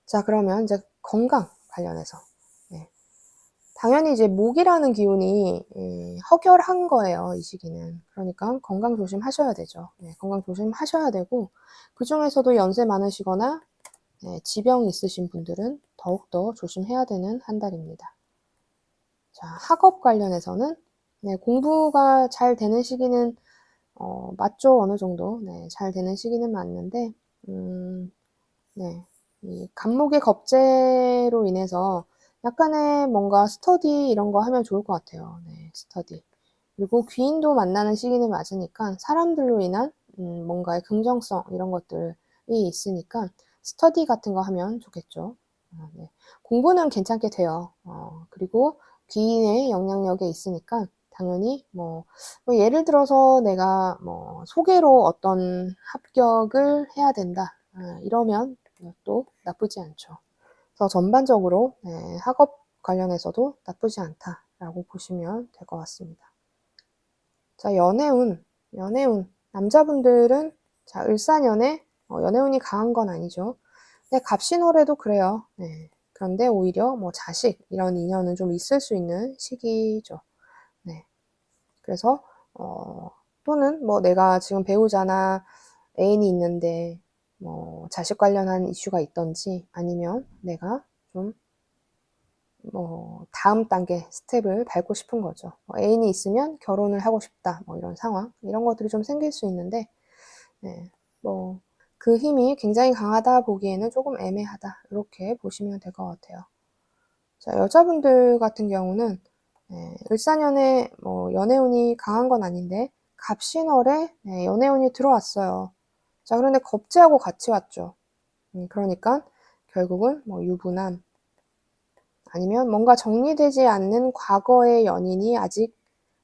자, 그러면 이제 건강 관련해서. 네. 당연히 이제 목이라는 기운이 허결한 거예요, 이 시기는. 그러니까 건강 조심하셔야 되죠. 네, 건강 조심하셔야 되고, 그 중에서도 연세 많으시거나 지병 있으신 분들은 더욱더 조심해야 되는 한 달입니다. 자, 학업 관련해서는 공부가 잘 되는 시기는 맞죠, 어느 정도. 네, 잘 되는 시기는 맞는데, 네, 이 간목의 겁재로 인해서 약간의 뭔가 스터디 이런 거 하면 좋을 것 같아요. 네, 스터디. 그리고 귀인도 만나는 시기는 맞으니까 사람들로 인한 뭔가의 긍정성 이런 것들이 있으니까 스터디 같은 거 하면 좋겠죠. 네. 공부는 괜찮게 돼요. 그리고 귀인의 영향력에 있으니까 당연히 뭐 예를 들어서 내가 뭐 소개로 어떤 합격을 해야 된다. 이러면 또 나쁘지 않죠. 그래서 전반적으로 학업 관련해서도 나쁘지 않다라고 보시면 될 것 같습니다. 자, 연애운. 남자분들은 자, 을사년에 연애운이 강한 건 아니죠. 근데 갑신월에도 그래요. 네. 그런데 오히려 뭐 자식 이런 인연은 좀 있을 수 있는 시기죠. 네. 그래서 또는 뭐 내가 지금 배우자나 애인이 있는데 뭐 자식 관련한 이슈가 있던지 아니면 내가 좀 뭐 다음 단계 스텝을 밟고 싶은 거죠. 애인이 있으면 결혼을 하고 싶다. 뭐 이런 상황, 이런 것들이 좀 생길 수 있는데, 네, 뭐 그 힘이 굉장히 강하다 보기에는 조금 애매하다. 이렇게 보시면 될 것 같아요. 자, 여자분들 같은 경우는 을사년에 뭐 연애운이 강한 건 아닌데 갑신월에 연애운이 들어왔어요. 자, 그런데 겁재하고 같이 왔죠. 그러니까 결국은 뭐 유부남, 아니면 뭔가 정리되지 않는 과거의 연인이 아직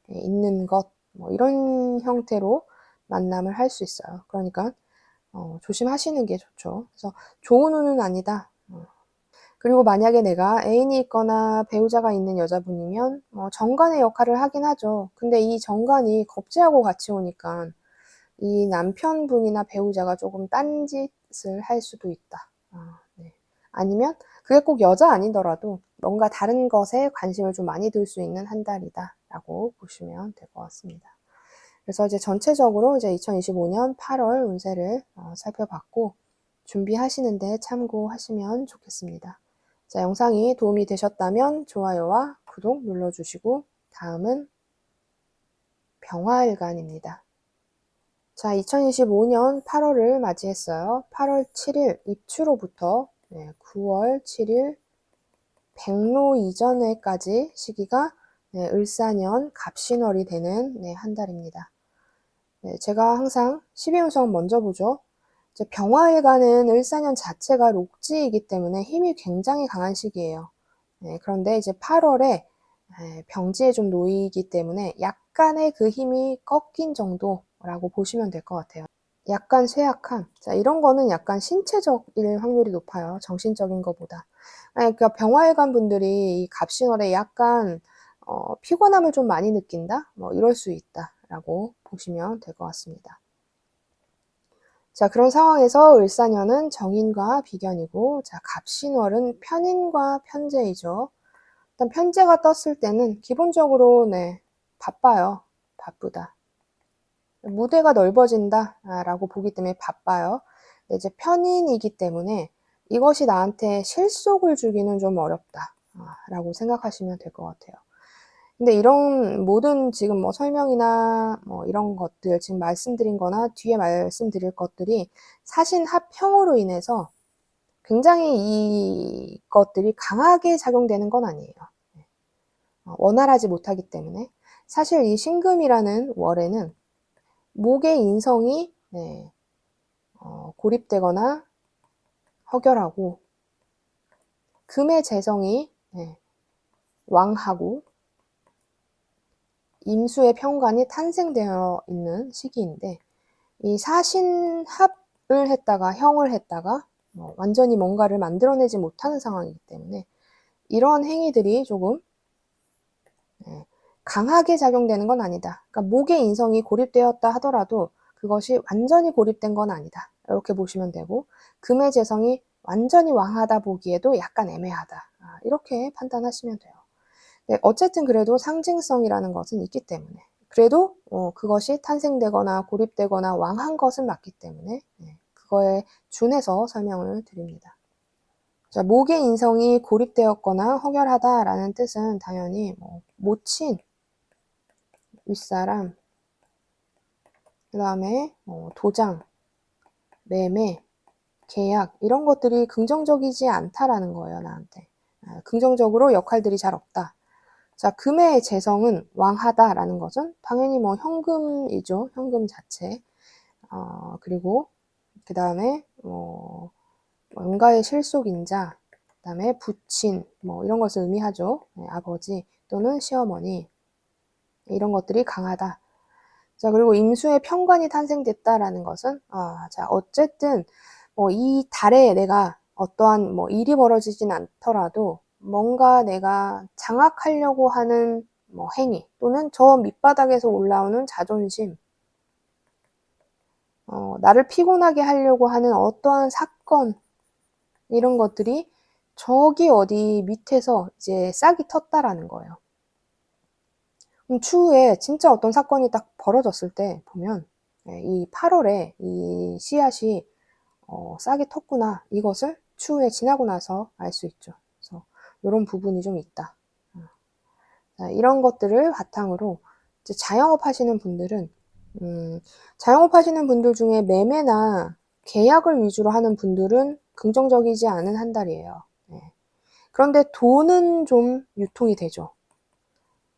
있는 것, 뭐 이런 형태로 만남을 할 수 있어요. 그러니까 조심하시는 게 좋죠. 그래서 좋은 운은 아니다. 그리고 만약에 내가 애인이 있거나 배우자가 있는 여자분이면 정관의 역할을 하긴 하죠. 근데 이 정관이 겁재하고 같이 오니까 이 남편분이나 배우자가 조금 딴짓을 할 수도 있다. 네. 아니면 그게 꼭 여자 아니더라도 뭔가 다른 것에 관심을 좀 많이 둘 수 있는 한 달이다 라고 보시면 될 것 같습니다. 그래서 이제 전체적으로 이제 2025년 8월 운세를 살펴봤고 준비하시는데 참고하시면 좋겠습니다. 자, 영상이 도움이 되셨다면 좋아요와 구독 눌러주시고 다음은 병화일간입니다. 자, 2025년 8월을 맞이했어요. 8월 7일 입추로부터 9월 7일 백로 이전에까지 시기가 을사년 갑신월이 되는 한 달입니다. 제가 항상 12운성 먼저 보죠. 병화일간은 을사년 자체가 록지이기 때문에 힘이 굉장히 강한 시기예요. 그런데 이제 8월에 병지에 좀 놓이기 때문에 약간의 그 힘이 꺾인 정도라고 보시면 될 것 같아요. 약간 쇠약함. 자, 이런 거는 약간 신체적일 확률이 높아요. 정신적인 것보다. 그러니까 병화일관 분들이 이 갑신월에 약간 피곤함을 좀 많이 느낀다? 뭐 이럴 수 있다라고 보시면 될 것 같습니다. 자, 그런 상황에서 을사년은 정인과 비견이고, 자, 갑신월은 편인과 편재이죠. 일단 편재가 떴을 때는 기본적으로 바빠요. 바쁘다. 무대가 넓어진다 라고 보기 때문에 바빠요. 근데 이제 편인이기 때문에 이것이 나한테 실속을 주기는 좀 어렵다 라고 생각하시면 될 것 같아요. 근데 이런 모든 지금 뭐 설명이나 뭐 이런 것들 지금 말씀드린 거나 뒤에 말씀드릴 것들이 사신 합형으로 인해서 굉장히 이것들이 강하게 작용되는 건 아니에요. 원활하지 못하기 때문에 사실 이 신금이라는 월에는 목의 인성이 고립되거나 허결하고 금의 재성이 왕하고 임수의 평관이 탄생되어 있는 시기인데 이 사신합을 했다가 형을 했다가 완전히 뭔가를 만들어내지 못하는 상황이기 때문에 이런 행위들이 조금 강하게 작용되는 건 아니다. 그러니까 목의 인성이 고립되었다 하더라도 그것이 완전히 고립된 건 아니다. 이렇게 보시면 되고 금의 재성이 완전히 왕하다 보기에도 약간 애매하다. 이렇게 판단하시면 돼요. 네, 어쨌든 그래도 상징성이라는 것은 있기 때문에 그래도 그것이 탄생되거나 고립되거나 왕한 것은 맞기 때문에 그거에 준해서 설명을 드립니다. 자, 목의 인성이 고립되었거나 허결하다라는 뜻은 당연히 모친, 윗사람, 그 다음에 도장, 매매, 계약 이런 것들이 긍정적이지 않다라는 거예요, 나한테. 긍정적으로 역할들이 잘 없다. 자, 금의 재성은 왕하다라는 것은 당연히 현금이죠. 현금 자체. 그리고 그 다음에 뭔가의 실속인자, 그 다음에 부친 이런 것을 의미하죠. 아버지 또는 시어머니 이런 것들이 강하다. 자, 그리고 임수의 평관이 탄생됐다라는 것은 자, 어쨌든 이 달에 내가 어떠한 일이 벌어지진 않더라도 뭔가 내가 장악하려고 하는 행위 또는 저 밑바닥에서 올라오는 자존심, 나를 피곤하게 하려고 하는 어떠한 사건 이런 것들이 저기 어디 밑에서 이제 싹이 텄다라는 거예요. 그럼 추후에 진짜 어떤 사건이 딱 벌어졌을 때 보면 이 8월에 이 씨앗이 싹이 텄구나 이것을 추후에 지나고 나서 알 수 있죠. 그래서 이런 부분이 좀 있다. 자, 이런 것들을 바탕으로 이제 자영업 하시는 분들은 자영업 하시는 분들 중에 매매나 계약을 위주로 하는 분들은 긍정적이지 않은 한 달이에요. 그런데 돈은 좀 유통이 되죠.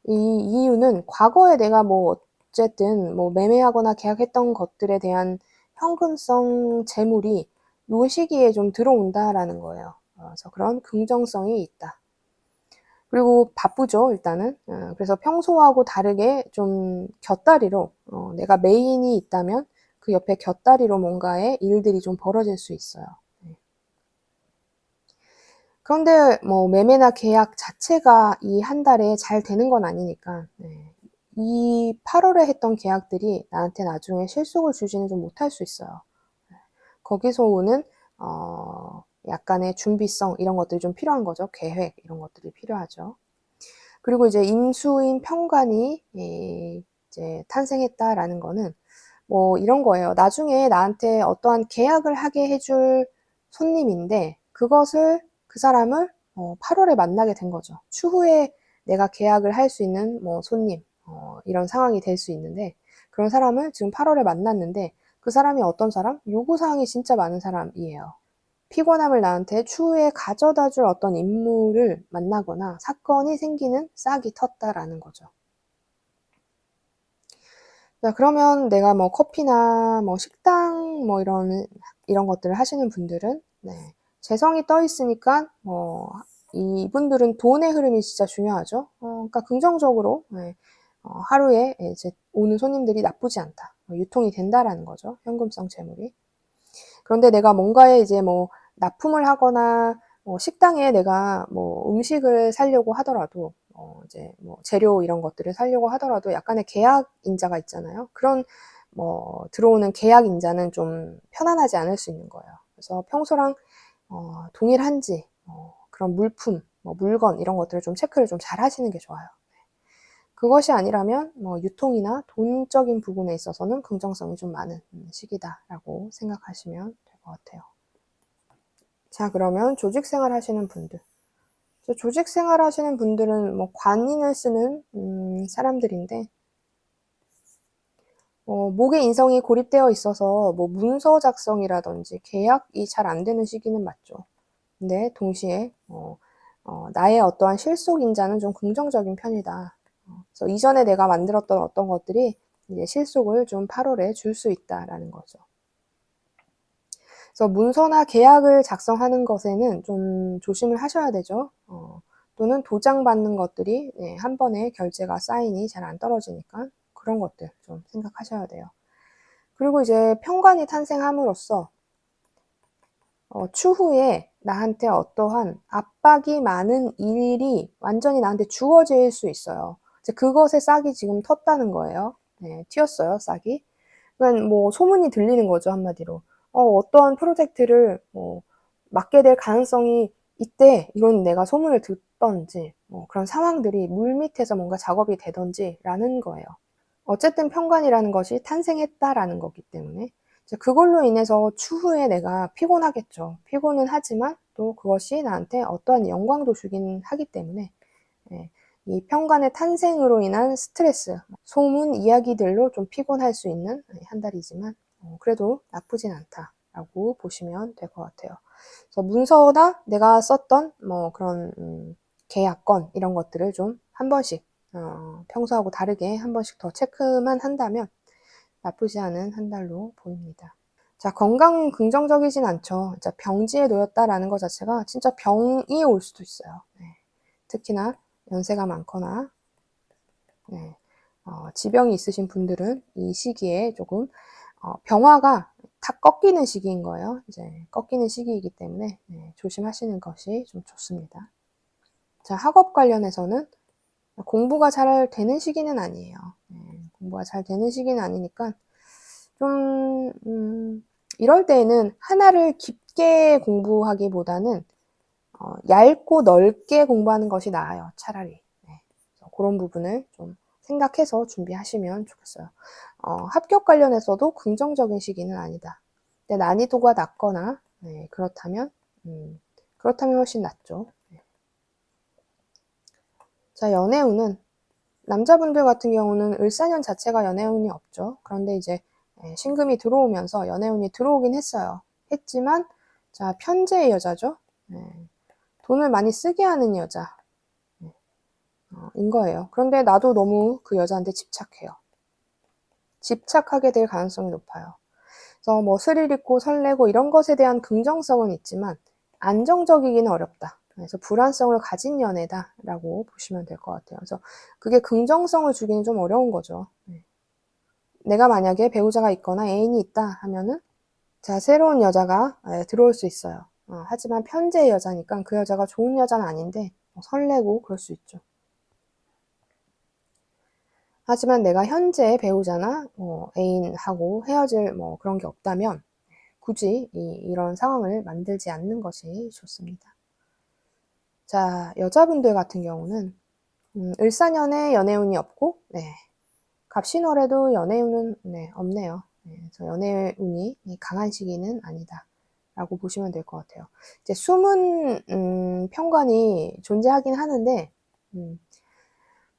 이 이유는 과거에 내가 어쨌든 매매하거나 계약했던 것들에 대한 현금성 재물이 요 시기에 좀 들어온다라는 거예요. 그래서 그런 긍정성이 있다. 그리고 바쁘죠, 일단은. 그래서 평소하고 다르게 좀 곁다리로, 내가 메인이 있다면 그 옆에 곁다리로 뭔가의 일들이 좀 벌어질 수 있어요. 그런데 매매나 계약 자체가 이 한 달에 잘 되는 건 아니니까 이 8월에 했던 계약들이 나한테 나중에 실속을 주지는 좀 못할 수 있어요. 거기서 오는 약간의 준비성 이런 것들이 좀 필요한 거죠. 계획 이런 것들이 필요하죠. 그리고 이제 임수인 평관이 이제 탄생했다라는 거는 이런 거예요. 나중에 나한테 어떠한 계약을 하게 해줄 손님인데 그것을 그 사람을 8월에 만나게 된 거죠. 추후에 내가 계약을 할 수 있는 손님 이런 상황이 될 수 있는데 그런 사람을 지금 8월에 만났는데 그 사람이 어떤 사람? 요구사항이 진짜 많은 사람이에요. 피곤함을 나한테 추후에 가져다 줄 어떤 인물을 만나거나 사건이 생기는 싹이 텄다라는 거죠. 자, 그러면 내가 커피나 식당 이런 것들을 하시는 분들은 재성이 떠 있으니까 이분들은 돈의 흐름이 진짜 중요하죠. 그러니까 긍정적으로 하루에 이제 오는 손님들이 나쁘지 않다. 유통이 된다라는 거죠. 현금성 재물이. 그런데 내가 뭔가에 이제 납품을 하거나 식당에 내가 음식을 사려고 하더라도 이제 재료 이런 것들을 사려고 하더라도 약간의 계약 인자가 있잖아요. 그런 들어오는 계약 인자는 좀 편안하지 않을 수 있는 거예요. 그래서 평소랑 동일한지 그런 물품, 물건 이런 것들을 좀 체크를 좀 잘 하시는 게 좋아요. 그것이 아니라면 유통이나 돈적인 부분에 있어서는 긍정성이 좀 많은 시기다라고 생각하시면 될 것 같아요. 자, 그러면 조직 생활 하시는 분들. 조직 생활 하시는 분들은 관인을 쓰는 사람들인데 목의 인성이 고립되어 있어서 문서 작성이라든지 계약이 잘 안 되는 시기는 맞죠. 근데 동시에 나의 어떠한 실속 인자는 좀 긍정적인 편이다. 그래서 이전에 내가 만들었던 어떤 것들이 이제 실속을 좀 8월에 줄 수 있다라는 거죠. 그래서 문서나 계약을 작성하는 것에는 좀 조심을 하셔야 되죠. 또는 도장 받는 것들이 한 번에 결제가 사인이 잘 안 떨어지니까 그런 것들 좀 생각하셔야 돼요. 그리고 이제 편관이 탄생함으로써 추후에 나한테 어떠한 압박이 많은 일이 완전히 나한테 주어질 수 있어요. 이제 그것에 싹이 지금 텄다는 거예요. 네, 튀었어요, 싹이. 그러니까 뭐 소문이 들리는 거죠, 한마디로. 어떠한 프로젝트를 맡게 될 가능성이 있대. 이런 내가 소문을 듣던지, 그런 상황들이 물밑에서 뭔가 작업이 되던지라는 거예요. 어쨌든 편관이라는 것이 탄생했다라는 거기 때문에 그걸로 인해서 추후에 내가 피곤하겠죠. 피곤은 하지만 또 그것이 나한테 어떠한 영광도 주긴 하기 때문에 이 편관의 탄생으로 인한 스트레스, 소문, 이야기들로 좀 피곤할 수 있는 한 달이지만 그래도 나쁘진 않다라고 보시면 될 것 같아요. 그래서 문서나 내가 썼던 뭐 그런 계약건 이런 것들을 좀 한 번씩 평소하고 다르게 한 번씩 더 체크만 한다면 나쁘지 않은 한 달로 보입니다. 자, 건강은 긍정적이진 않죠. 진짜 병지에 놓였다라는 것 자체가 진짜 병이 올 수도 있어요. 네. 특히나 연세가 많거나 지병이 있으신 분들은 이 시기에 조금 병화가 탁 꺾이는 시기인 거예요. 이제 꺾이는 시기이기 때문에 조심하시는 것이 좀 좋습니다. 자, 학업 관련해서는 공부가 잘 되는 시기는 아니에요. 공부가 잘 되는 시기는 아니니까 좀 이럴 때에는 하나를 깊게 공부하기보다는 얇고 넓게 공부하는 것이 나아요. 차라리. 그런 부분을 좀 생각해서 준비하시면 좋겠어요. 합격 관련해서도 긍정적인 시기는 아니다. 근데 난이도가 낮거나 그렇다면 훨씬 낫죠. 자, 연애운은 남자분들 같은 경우는 을사년 자체가 연애운이 없죠. 그런데 이제 신금이 들어오면서 연애운이 들어오긴 했지만 자, 편재의 여자죠. 돈을 많이 쓰게 하는 여자 인 거예요. 그런데 나도 너무 그 여자한테 집착해요. 집착하게 될 가능성이 높아요. 그래서 뭐 스릴 있고 설레고 이런 것에 대한 긍정성은 있지만 안정적이기는 어렵다. 그래서 불안성을 가진 연애다라고 보시면 될 것 같아요. 그래서 그게 긍정성을 주기는 좀 어려운 거죠. 내가 만약에 배우자가 있거나 애인이 있다 하면은 자, 새로운 여자가 들어올 수 있어요. 하지만 편재의 여자니까 그 여자가 좋은 여자는 아닌데 설레고 그럴 수 있죠. 하지만 내가 현재 배우자나 애인하고 헤어질 뭐 그런 게 없다면 굳이 이런 상황을 만들지 않는 것이 좋습니다. 자, 여자분들 같은 경우는 을사년에 연애운이 없고 갑신월에도 연애운은 없네요. 그래서 연애운이 강한 시기는 아니다. 라고 보시면 될 것 같아요. 이제 숨은 편관이 존재하긴 하는데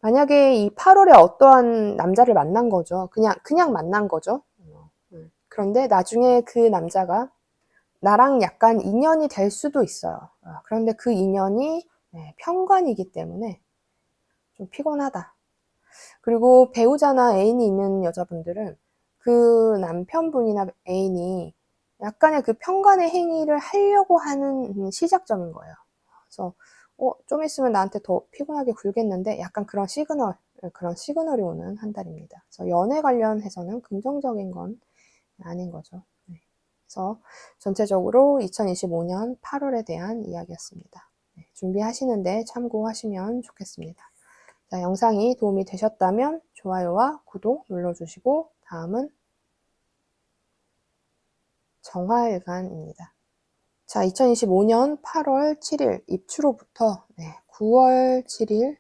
만약에 이 8월에 어떠한 남자를 만난 거죠. 그냥 만난 거죠. 그런데 나중에 그 남자가 나랑 약간 인연이 될 수도 있어요. 그런데 그 인연이 편관이기 때문에 좀 피곤하다. 그리고 배우자나 애인이 있는 여자분들은 그 남편분이나 애인이 약간의 그 편관의 행위를 하려고 하는 시작점인 거예요. 그래서 좀 있으면 나한테 더 피곤하게 굴겠는데 약간 그런 시그널이 오는 한 달입니다. 그래서 연애 관련해서는 긍정적인 건 아닌 거죠. 그래서 전체적으로 2025년 8월에 대한 이야기였습니다. 준비하시는데 참고하시면 좋겠습니다. 자, 영상이 도움이 되셨다면 좋아요와 구독 눌러주시고 다음은 정화일간입니다. 자, 2025년 8월 7일 입추로부터 9월 7일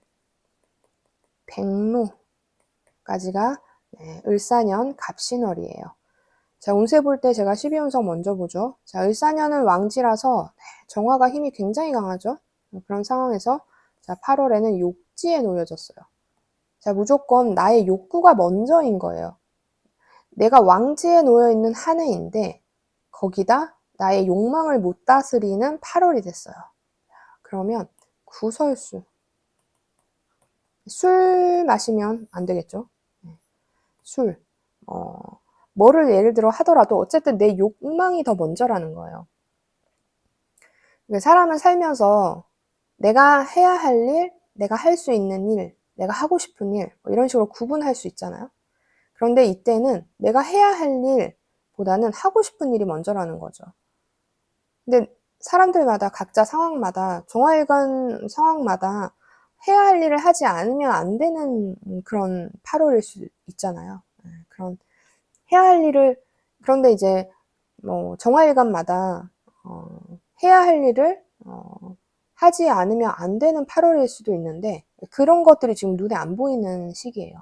백로까지가 을사년 갑신월이에요. 자, 운세 볼 때 제가 12운석 먼저 보죠. 자, 을사년은 왕지라서 정화가 힘이 굉장히 강하죠. 그런 상황에서 자, 8월에는 욕지에 놓여졌어요. 자, 무조건 나의 욕구가 먼저인 거예요. 내가 왕지에 놓여있는 한 해인데 거기다 나의 욕망을 못 다스리는 8월이 됐어요. 그러면 구설수. 술 마시면 안 되겠죠. 술, 뭐를 예를 들어 하더라도 어쨌든 내 욕망이 더 먼저라는 거예요. 사람은 살면서 내가 해야 할 일, 내가 할 수 있는 일, 내가 하고 싶은 일, 뭐 이런 식으로 구분할 수 있잖아요. 그런데 이때는 내가 해야 할 일보다는 하고 싶은 일이 먼저라는 거죠. 근데 사람들마다 각자 상황마다 종합일관 상황마다 해야 할 일을 하지 않으면 안 되는 그런 8월일 수 있잖아요. 그런 해야 할 일을 그런데 이제 뭐 정화일관마다 해야 할 일을 하지 않으면 안 되는 8월일 수도 있는데 그런 것들이 지금 눈에 안 보이는 시기예요.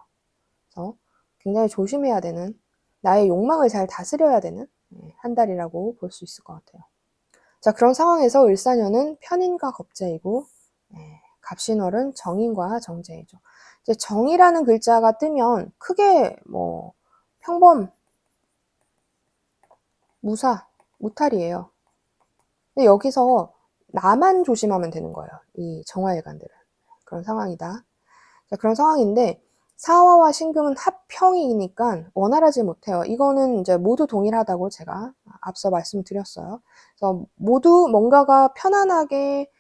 그래서 굉장히 조심해야 되는 나의 욕망을 잘 다스려야 되는 한 달이라고 볼 수 있을 것 같아요. 자, 그런 상황에서 을사년은 편인과 겁재이고 갑신월은 정인과 정제이죠. 이제 정이라는 글자가 뜨면 크게 뭐 평범, 무사, 무탈이에요. 근데 여기서 나만 조심하면 되는 거예요. 이 정화일관들은. 그런 상황이다. 자, 그런 상황인데 사화와 신금은 합평이니까 원활하지 못해요. 이거는 이제 모두 동일하다고 제가 앞서 말씀드렸어요. 그래서 모두 뭔가가 편안하게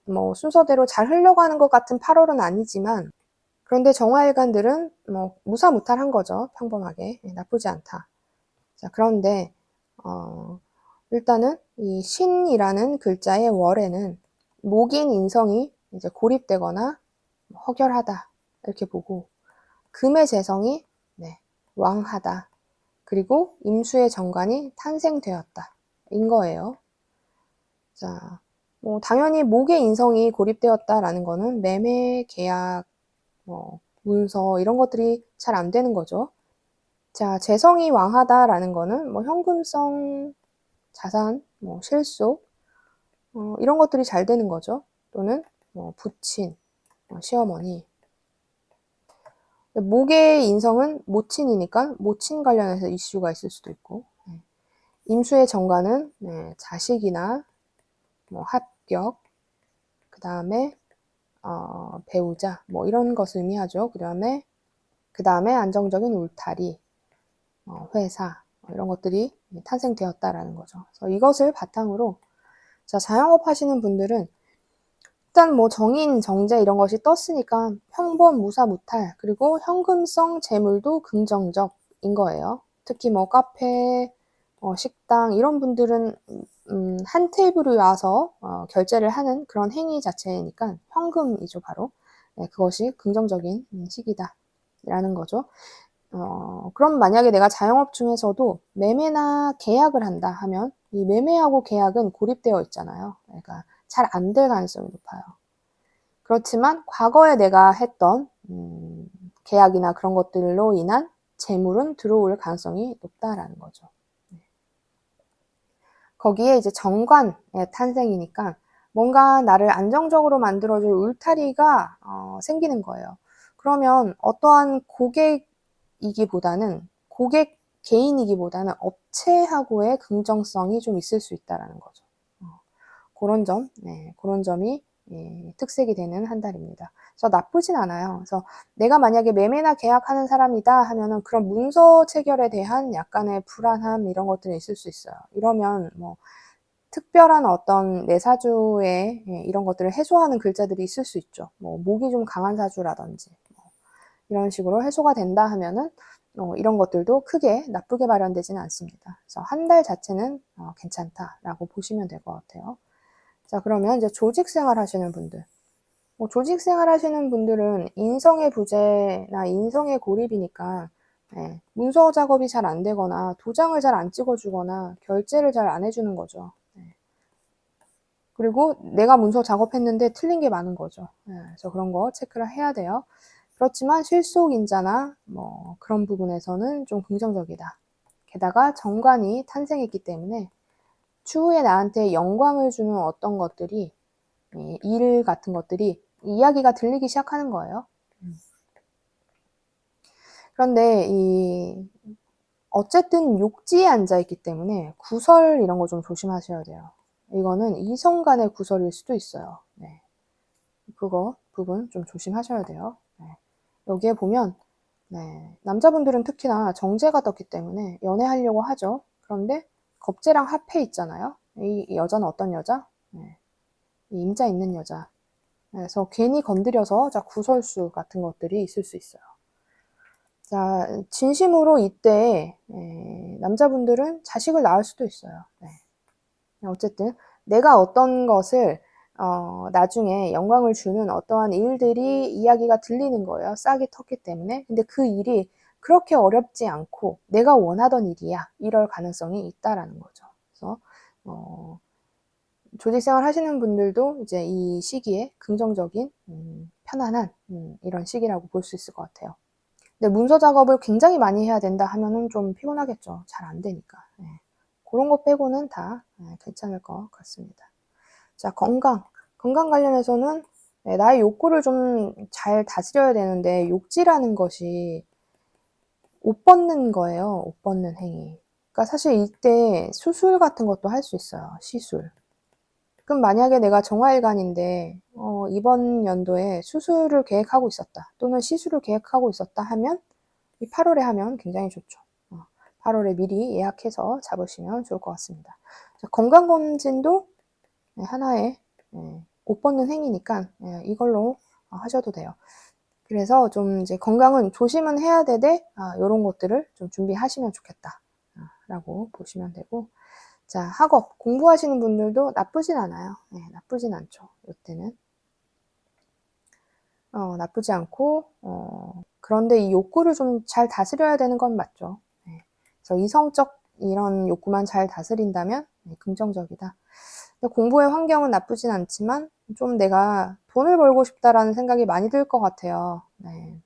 뭐 순서대로 잘 흘러가는 것 같은 8월은 아니지만 그런데 정화일관들은 뭐 무사무탈한 거죠. 평범하게. 나쁘지 않다. 자, 그런데 일단은 이 신이라는 글자의 월에는 목인 인성이 이제 고립되거나 허결하다 이렇게 보고 금의 재성이 왕하다 그리고 임수의 정관이 탄생되었다 인 거예요. 자, 뭐 당연히 목의 인성이 고립되었다라는 거는 매매, 계약, 문서 이런 것들이 잘 안 되는 거죠. 자, 재성이 왕하다라는 거는 뭐 현금성 자산, 뭐 실속 이런 것들이 잘 되는 거죠. 또는 부친, 시어머니. 목의 인성은 모친이니까 모친 관련해서 이슈가 있을 수도 있고 임수의 정관은 자식이나 뭐 합격, 그 다음에 배우자 뭐 이런 것을 의미하죠. 그 다음에 안정적인 울타리, 회사 이런 것들이 탄생되었다라는 거죠. 그래서 이것을 바탕으로 자, 자영업 하시는 분들은 일단 뭐 정인, 정제 이런 것이 떴으니까 평범, 무사, 무탈 그리고 현금성 재물도 긍정적인 거예요. 특히 뭐 카페, 식당 이런 분들은 한 테이블에 와서 결제를 하는 그런 행위 자체니까 현금이죠 바로. 네, 그것이 긍정적인 시기다라는 거죠. 그럼 만약에 내가 자영업 중에서도 매매나 계약을 한다 하면 이 매매하고 계약은 고립되어 있잖아요. 그러니까 잘 안 될 가능성이 높아요. 그렇지만 과거에 내가 했던 계약이나 그런 것들로 인한 재물은 들어올 가능성이 높다라는 거죠. 거기에 이제 정관의 탄생이니까 뭔가 나를 안정적으로 만들어줄 울타리가 생기는 거예요. 그러면 어떠한 고객이기보다는 고객 개인이기보다는 업체하고의 긍정성이 좀 있을 수 있다라는 거죠. 그런 점, 그런 점이 특색이 되는 한 달입니다. 그래서 나쁘진 않아요. 그래서 내가 만약에 매매나 계약하는 사람이다 하면은 그런 문서 체결에 대한 약간의 불안함 이런 것들이 있을 수 있어요. 이러면 뭐 특별한 어떤 내 사주에 이런 것들을 해소하는 글자들이 있을 수 있죠. 뭐 목이 좀 강한 사주라든지 이런 식으로 해소가 된다 하면은 이런 것들도 크게 나쁘게 발현되지는 않습니다. 그래서 한 달 자체는 괜찮다라고 보시면 될 것 같아요. 자, 그러면 이제 조직 생활 하시는 분들. 뭐 조직 생활 하시는 분들은 인성의 부재나 인성의 고립이니까 문서 작업이 잘 안 되거나 도장을 잘 안 찍어주거나 결제를 잘 안 해주는 거죠. 그리고 내가 문서 작업했는데 틀린 게 많은 거죠. 그래서 그런 거 체크를 해야 돼요. 그렇지만 실속 인자나 뭐 그런 부분에서는 좀 긍정적이다. 게다가 정관이 탄생했기 때문에 추후에 나한테 영광을 주는 어떤 것들이 일 같은 것들이 이야기가 들리기 시작하는 거예요. 그런데 어쨌든 욕지에 앉아 있기 때문에 구설 이런 거 좀 조심하셔야 돼요. 이거는 이성 간의 구설일 수도 있어요. 그거 부분 좀 조심하셔야 돼요. 여기에 보면 네. 남자분들은 특히나 정제가 떴기 때문에 연애하려고 하죠. 그런데 겁재랑 합해 있잖아요. 이 여자는 어떤 여자? 네. 임자 있는 여자. 그래서 괜히 건드려서 자 구설수 같은 것들이 있을 수 있어요. 자, 진심으로 이때 남자분들은 자식을 낳을 수도 있어요. 네. 어쨌든 내가 어떤 것을 나중에 영광을 주는 어떠한 일들이 이야기가 들리는 거예요. 싹이 텄기 때문에. 근데 그 일이 그렇게 어렵지 않고 내가 원하던 일이야. 이럴 가능성이 있다라는 거죠. 그래서 조직생활 하시는 분들도 이제 이 시기에 긍정적인, 편안한 이런 시기라고 볼 수 있을 것 같아요. 근데 문서 작업을 굉장히 많이 해야 된다 하면은 좀 피곤하겠죠. 잘 안 되니까. 네. 그런 거 빼고는 다 괜찮을 것 같습니다. 자, 건강. 건강 관련해서는 나의 욕구를 좀 잘 다스려야 되는데 욕지라는 것이 옷 벗는 거예요. 옷 벗는 행위. 그러니까 사실 이때 수술 같은 것도 할 수 있어요. 시술. 그럼 만약에 내가 정화일관인데 이번 연도에 수술을 계획하고 있었다. 또는 시술을 계획하고 있었다 하면 이 8월에 하면 굉장히 좋죠. 8월에 미리 예약해서 잡으시면 좋을 것 같습니다. 자, 건강검진도 하나의 옷 벗는 행위니까 이걸로 하셔도 돼요. 그래서 좀 이제 건강은 조심은 해야 되되 이런 것들을 좀 준비하시면 좋겠다 라고 보시면 되고, 자, 학업 공부하시는 분들도 나쁘진 않아요. 나쁘진 않죠. 이때는 나쁘지 않고 그런데 이 욕구를 좀 잘 다스려야 되는 건 맞죠. 그래서 이성적 이런 욕구만 잘 다스린다면 긍정적이다. 공부의 환경은 나쁘진 않지만 좀 내가 돈을 벌고 싶다라는 생각이 많이 들 것 같아요. 네.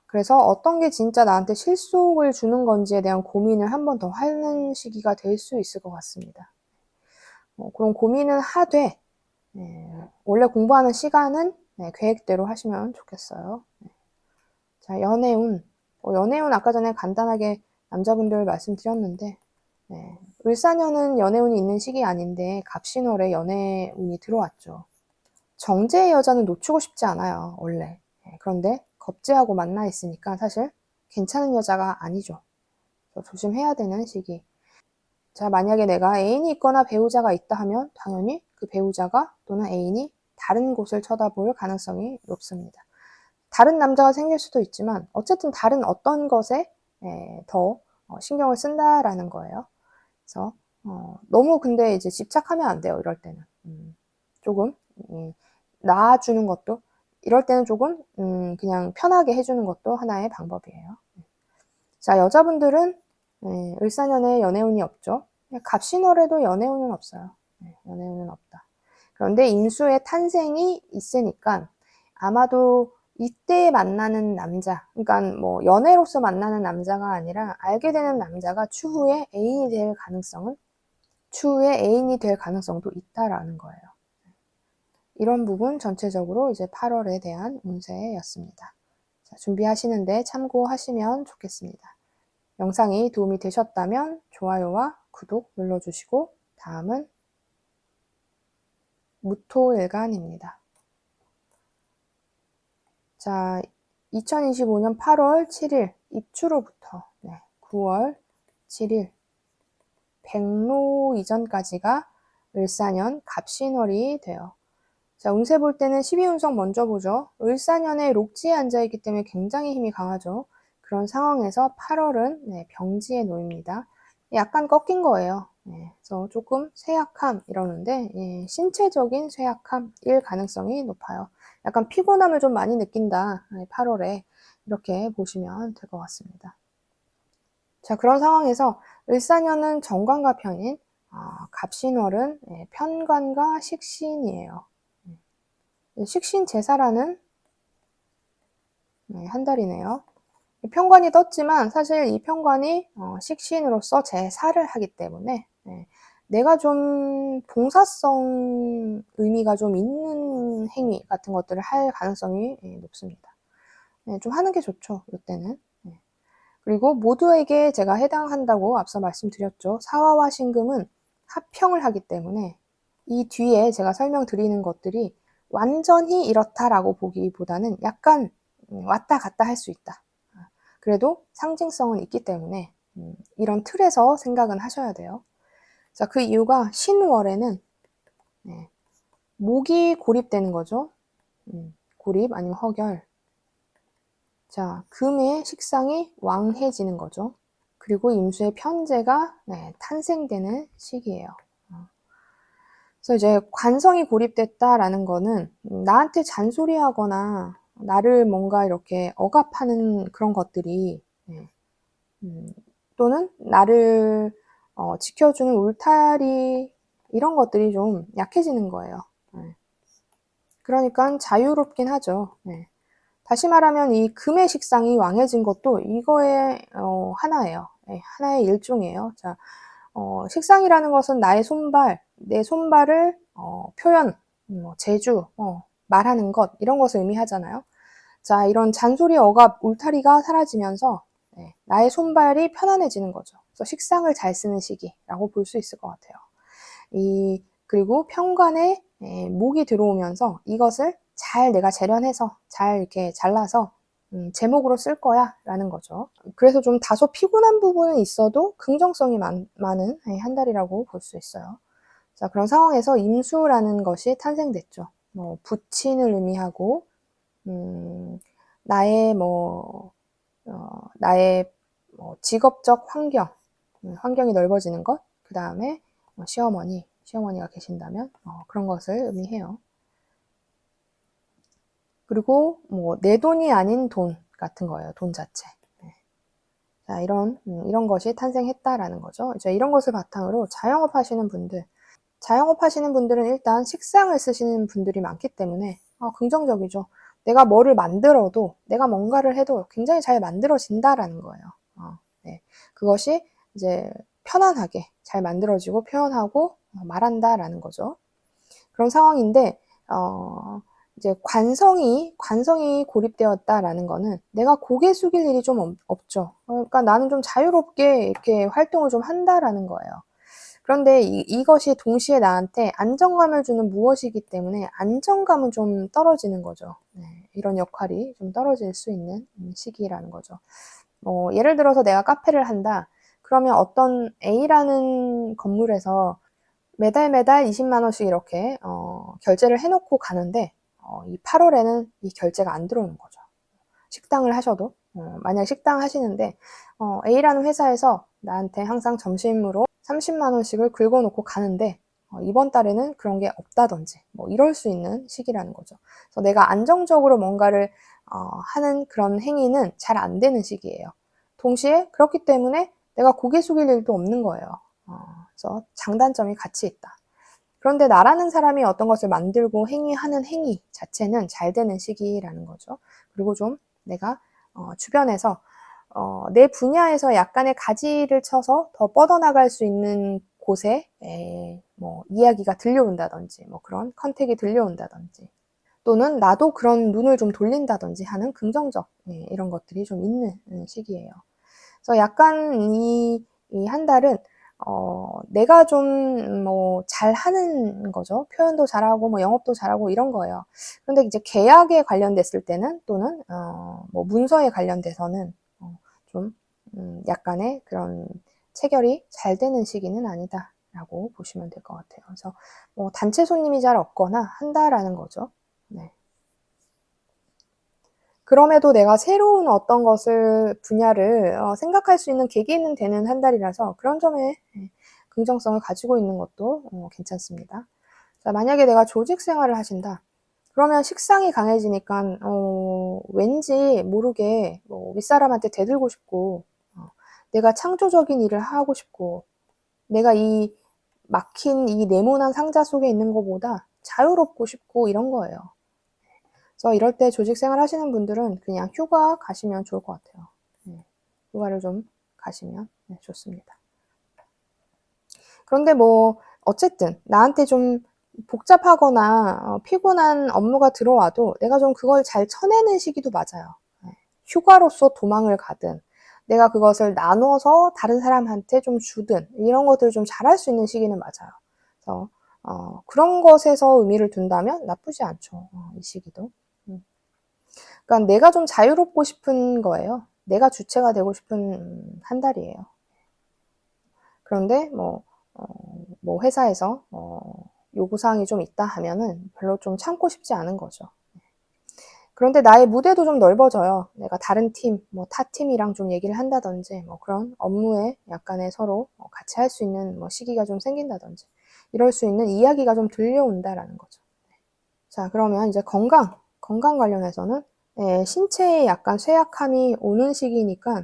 그래서 어떤 게 진짜 나한테 실속을 주는 건지에 대한 고민을 한 번 더 하는 시기가 될 수 있을 것 같습니다. 그런 고민을 하되 원래 공부하는 시간은 계획대로 하시면 좋겠어요. 자, 연애운. 연애운 아까 전에 간단하게 남자분들 말씀드렸는데 을사년은 연애운이 있는 시기 아닌데 갑신월에 연애운이 들어왔죠. 정제의 여자는 놓치고 싶지 않아요. 원래. 그런데 겁제하고 만나 있으니까 사실 괜찮은 여자가 아니죠. 조심해야 되는 시기. 자, 만약에 내가 애인이 있거나 배우자가 있다 하면 당연히 그 배우자가 또는 애인이 다른 곳을 쳐다볼 가능성이 높습니다. 다른 남자가 생길 수도 있지만 어쨌든 다른 어떤 것에 더 신경을 쓴다라는 거예요. 그래서 너무 근데 이제 집착하면 안 돼요. 이럴 때는 조금 낳아주는 것도 이럴 때는 조금 그냥 편하게 해주는 것도 하나의 방법이에요. 자, 여자분들은 을사년에 연애운이 없죠. 갑신월에도 연애운은 없어요. 연애운은 없다. 그런데 임수의 탄생이 있으니까 아마도 이때 만나는 남자, 그러니까 뭐 연애로서 만나는 남자가 아니라 알게 되는 남자가 추후에 애인이 될 가능성도 있다라는 거예요. 이런 부분 전체적으로 이제 8월에 대한 운세였습니다. 자, 준비하시는데 참고하시면 좋겠습니다. 영상이 도움이 되셨다면 좋아요와 구독 눌러주시고 다음은 무토일간입니다. 자, 2025년 8월 7일 입추로부터 9월 7일 백로 이전까지가 을사년 갑신월이 돼요. 자, 운세 볼 때는 12운석 먼저 보죠. 을사년에 록지에 앉아있기 때문에 굉장히 힘이 강하죠. 그런 상황에서 8월은 병지에 놓입니다. 약간 꺾인 거예요. 그래서 조금 쇠약함 이러는데 신체적인 쇠약함일 가능성이 높아요. 약간 피곤함을 좀 많이 느낀다. 8월에 이렇게 보시면 될 것 같습니다. 자, 그런 상황에서 을사년은 정관과 편인 갑신월은 편관과 식신이에요. 식신 제사라는 한 달이네요. 편관이 떴지만 사실 이 편관이 식신으로서 제사를 하기 때문에 내가 좀 봉사성 의미가 좀 있는 행위 같은 것들을 할 가능성이 높습니다. 좀 하는 게 좋죠. 이때는. 그리고 모두에게 제가 해당한다고 앞서 말씀드렸죠. 사화와 신금은 합평을 하기 때문에 이 뒤에 제가 설명드리는 것들이 완전히 이렇다라고 보기보다는 약간 왔다 갔다 할 수 있다. 그래도 상징성은 있기 때문에 이런 틀에서 생각은 하셔야 돼요. 자, 그 이유가 신월에는 네, 목이 고립되는 거죠. 고립 아니면 허결. 자, 금의 식상이 왕해지는 거죠. 그리고 임수의 편제가 네, 탄생되는 시기예요. 그래서 이제 관성이 고립됐다라는 거는 나한테 잔소리하거나 나를 뭔가 이렇게 억압하는 그런 것들이 네, 또는 나를 지켜주는 울타리 이런 것들이 좀 약해지는 거예요. 네. 그러니까 자유롭긴 하죠. 네. 다시 말하면 이 금의 식상이 왕해진 것도 이거의 하나예요. 네, 하나의 일종이에요. 자, 식상이라는 것은 나의 손발, 내 손발을 표현, 제주, 말하는 것 이런 것을 의미하잖아요. 자, 이런 잔소리, 억압, 울타리가 사라지면서 네, 나의 손발이 편안해지는 거죠. 그래서 식상을 잘 쓰는 시기라고 볼 수 있을 것 같아요. 그리고 편관에 목이 들어오면서 이것을 잘 내가 재련해서 잘 이렇게 잘라서 제목으로 쓸 거야 라는 거죠. 그래서 좀 다소 피곤한 부분은 있어도 긍정성이 많은 한 달이라고 볼 수 있어요. 자, 그런 상황에서 임수라는 것이 탄생됐죠. 부친을 의미하고 나의 나의 직업적 환경이 넓어지는 것, 그 다음에 시어머니가 계신다면 그런 것을 의미해요. 그리고 내 돈이 아닌 돈 같은 거예요. 돈 자체. 네. 자, 이런 것이 탄생했다라는 거죠. 이제 이런 것을 바탕으로 자영업 하시는 분들은 일단 식상을 쓰시는 분들이 많기 때문에 긍정적이죠. 내가 뭐를 만들어도 내가 뭔가를 해도 굉장히 잘 만들어진다라는 거예요. 네. 그것이 이제 편안하게 잘 만들어지고 표현하고 말한다라는 거죠. 그런 상황인데 이제 관성이 고립되었다라는 거는 내가 고개 숙일 일이 좀 없죠. 그러니까 나는 좀 자유롭게 이렇게 활동을 좀 한다라는 거예요. 그런데 이것이 동시에 나한테 안정감을 주는 무엇이기 때문에 안정감은 좀 떨어지는 거죠. 네, 이런 역할이 좀 떨어질 수 있는 시기라는 거죠. 예를 들어서 내가 카페를 한다. 그러면 어떤 A라는 건물에서 매달 20만 원씩 이렇게 결제를 해놓고 가는데 이 8월에는 이 결제가 안 들어오는 거죠. 식당을 하셔도 만약 식당 하시는데 A라는 회사에서 나한테 항상 점심으로 30만 원씩을 긁어놓고 가는데 이번 달에는 그런 게 없다든지 이럴 수 있는 시기라는 거죠. 그래서 내가 안정적으로 뭔가를 하는 그런 행위는 잘 안 되는 시기예요. 동시에 그렇기 때문에 내가 고개 숙일 일도 없는 거예요. 그래서 장단점이 같이 있다. 그런데 나라는 사람이 어떤 것을 만들고 행위하는 행위 자체는 잘 되는 시기라는 거죠. 그리고 좀 내가 주변에서 내 분야에서 약간의 가지를 쳐서 더 뻗어나갈 수 있는 곳에 이야기가 들려온다든지 그런 컨택이 들려온다든지 또는 나도 그런 눈을 좀 돌린다든지 하는 긍정적 이런 것들이 좀 있는 시기예요. 그래서 약간 이 한 달은 내가 좀 잘하는 거죠. 표현도 잘하고 영업도 잘하고 이런 거예요. 그런데 이제 계약에 관련됐을 때는 또는 문서에 관련돼서는 좀 약간의 그런 체결이 잘 되는 시기는 아니다라고 보시면 될 것 같아요. 그래서 단체 손님이 잘 없거나 한다라는 거죠. 네. 그럼에도 내가 새로운 어떤 분야를 생각할 수 있는 계기는 되는 한 달이라서 그런 점에 긍정성을 가지고 있는 것도 괜찮습니다. 자, 만약에 내가 조직 생활을 하신다. 그러면 식상이 강해지니까 왠지 모르게 윗사람한테 대들고 싶고 내가 창조적인 일을 하고 싶고 내가 이 막힌 이 네모난 상자 속에 있는 것보다 자유롭고 싶고 이런 거예요. 그래서 이럴 때 조직 생활 하시는 분들은 그냥 휴가 가시면 좋을 것 같아요. 휴가를 좀 가시면 좋습니다. 그런데 어쨌든 나한테 좀 복잡하거나 피곤한 업무가 들어와도 내가 좀 그걸 잘 쳐내는 시기도 맞아요. 휴가로서 도망을 가든 내가 그것을 나눠서 다른 사람한테 좀 주든 이런 것들을 좀 잘할 수 있는 시기는 맞아요. 그래서 그런 것에서 의미를 둔다면 나쁘지 않죠. 이 시기도. 그러니까 내가 좀 자유롭고 싶은 거예요. 내가 주체가 되고 싶은 한 달이에요. 그런데 뭐 회사에서 요구사항이 좀 있다 하면은 별로 좀 참고 싶지 않은 거죠. 그런데 나의 무대도 좀 넓어져요. 내가 다른 팀, 타 팀이랑 좀 얘기를 한다든지, 그런 업무에 약간의 서로 같이 할 수 있는 시기가 좀 생긴다든지, 이럴 수 있는 이야기가 좀 들려온다라는 거죠. 자, 그러면 이제 건강 관련해서는 신체에 약간 쇠약함이 오는 시기니까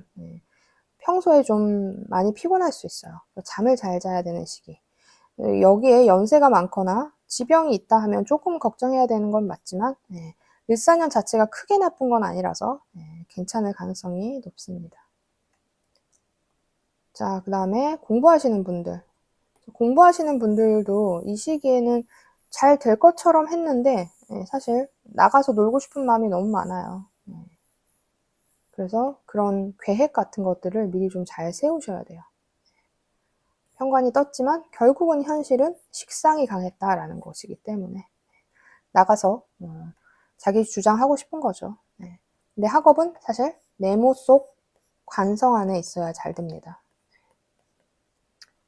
평소에 좀 많이 피곤할 수 있어요. 잠을 잘 자야 되는 시기. 여기에 연세가 많거나 지병이 있다 하면 조금 걱정해야 되는 건 맞지만 일사년 자체가 크게 나쁜 건 아니라서 괜찮을 가능성이 높습니다. 자, 그 다음에 공부하시는 분들. 공부하시는 분들도 이 시기에는 잘 될 것처럼 했는데 사실 나가서 놀고 싶은 마음이 너무 많아요. 그래서 그런 계획 같은 것들을 미리 좀 잘 세우셔야 돼요. 현관이 떴지만 결국은 현실은 식상이 강했다라는 것이기 때문에 나가서 자기 주장하고 싶은 거죠. 근데 학업은 사실 네모 속 관성 안에 있어야 잘 됩니다.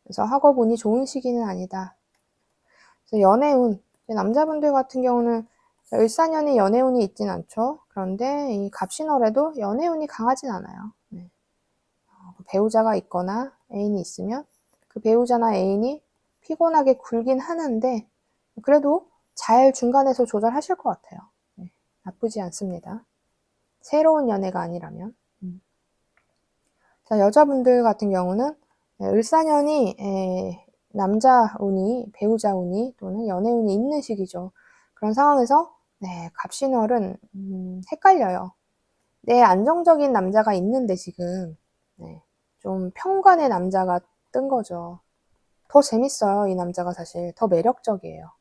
그래서 학업 운이 좋은 시기는 아니다. 그래서 연애운, 남자분들 같은 경우는 을사년에 연애운이 있진 않죠. 그런데 이 갑신월에도 연애운이 강하진 않아요. 배우자가 있거나 애인이 있으면 그 배우자나 애인이 피곤하게 굴긴 하는데 그래도 잘 중간에서 조절하실 것 같아요. 나쁘지 않습니다. 새로운 연애가 아니라면. 자, 여자분들 같은 경우는 을사년이 남자 운이, 배우자 운이 또는 연애 운이 있는 시기죠. 그런 상황에서 갑신월은 헷갈려요. 내 안정적인 남자가 있는데 지금 좀 평관의 남자가 뜬 거죠. 더 재밌어요, 이 남자가 사실. 더 매력적이에요.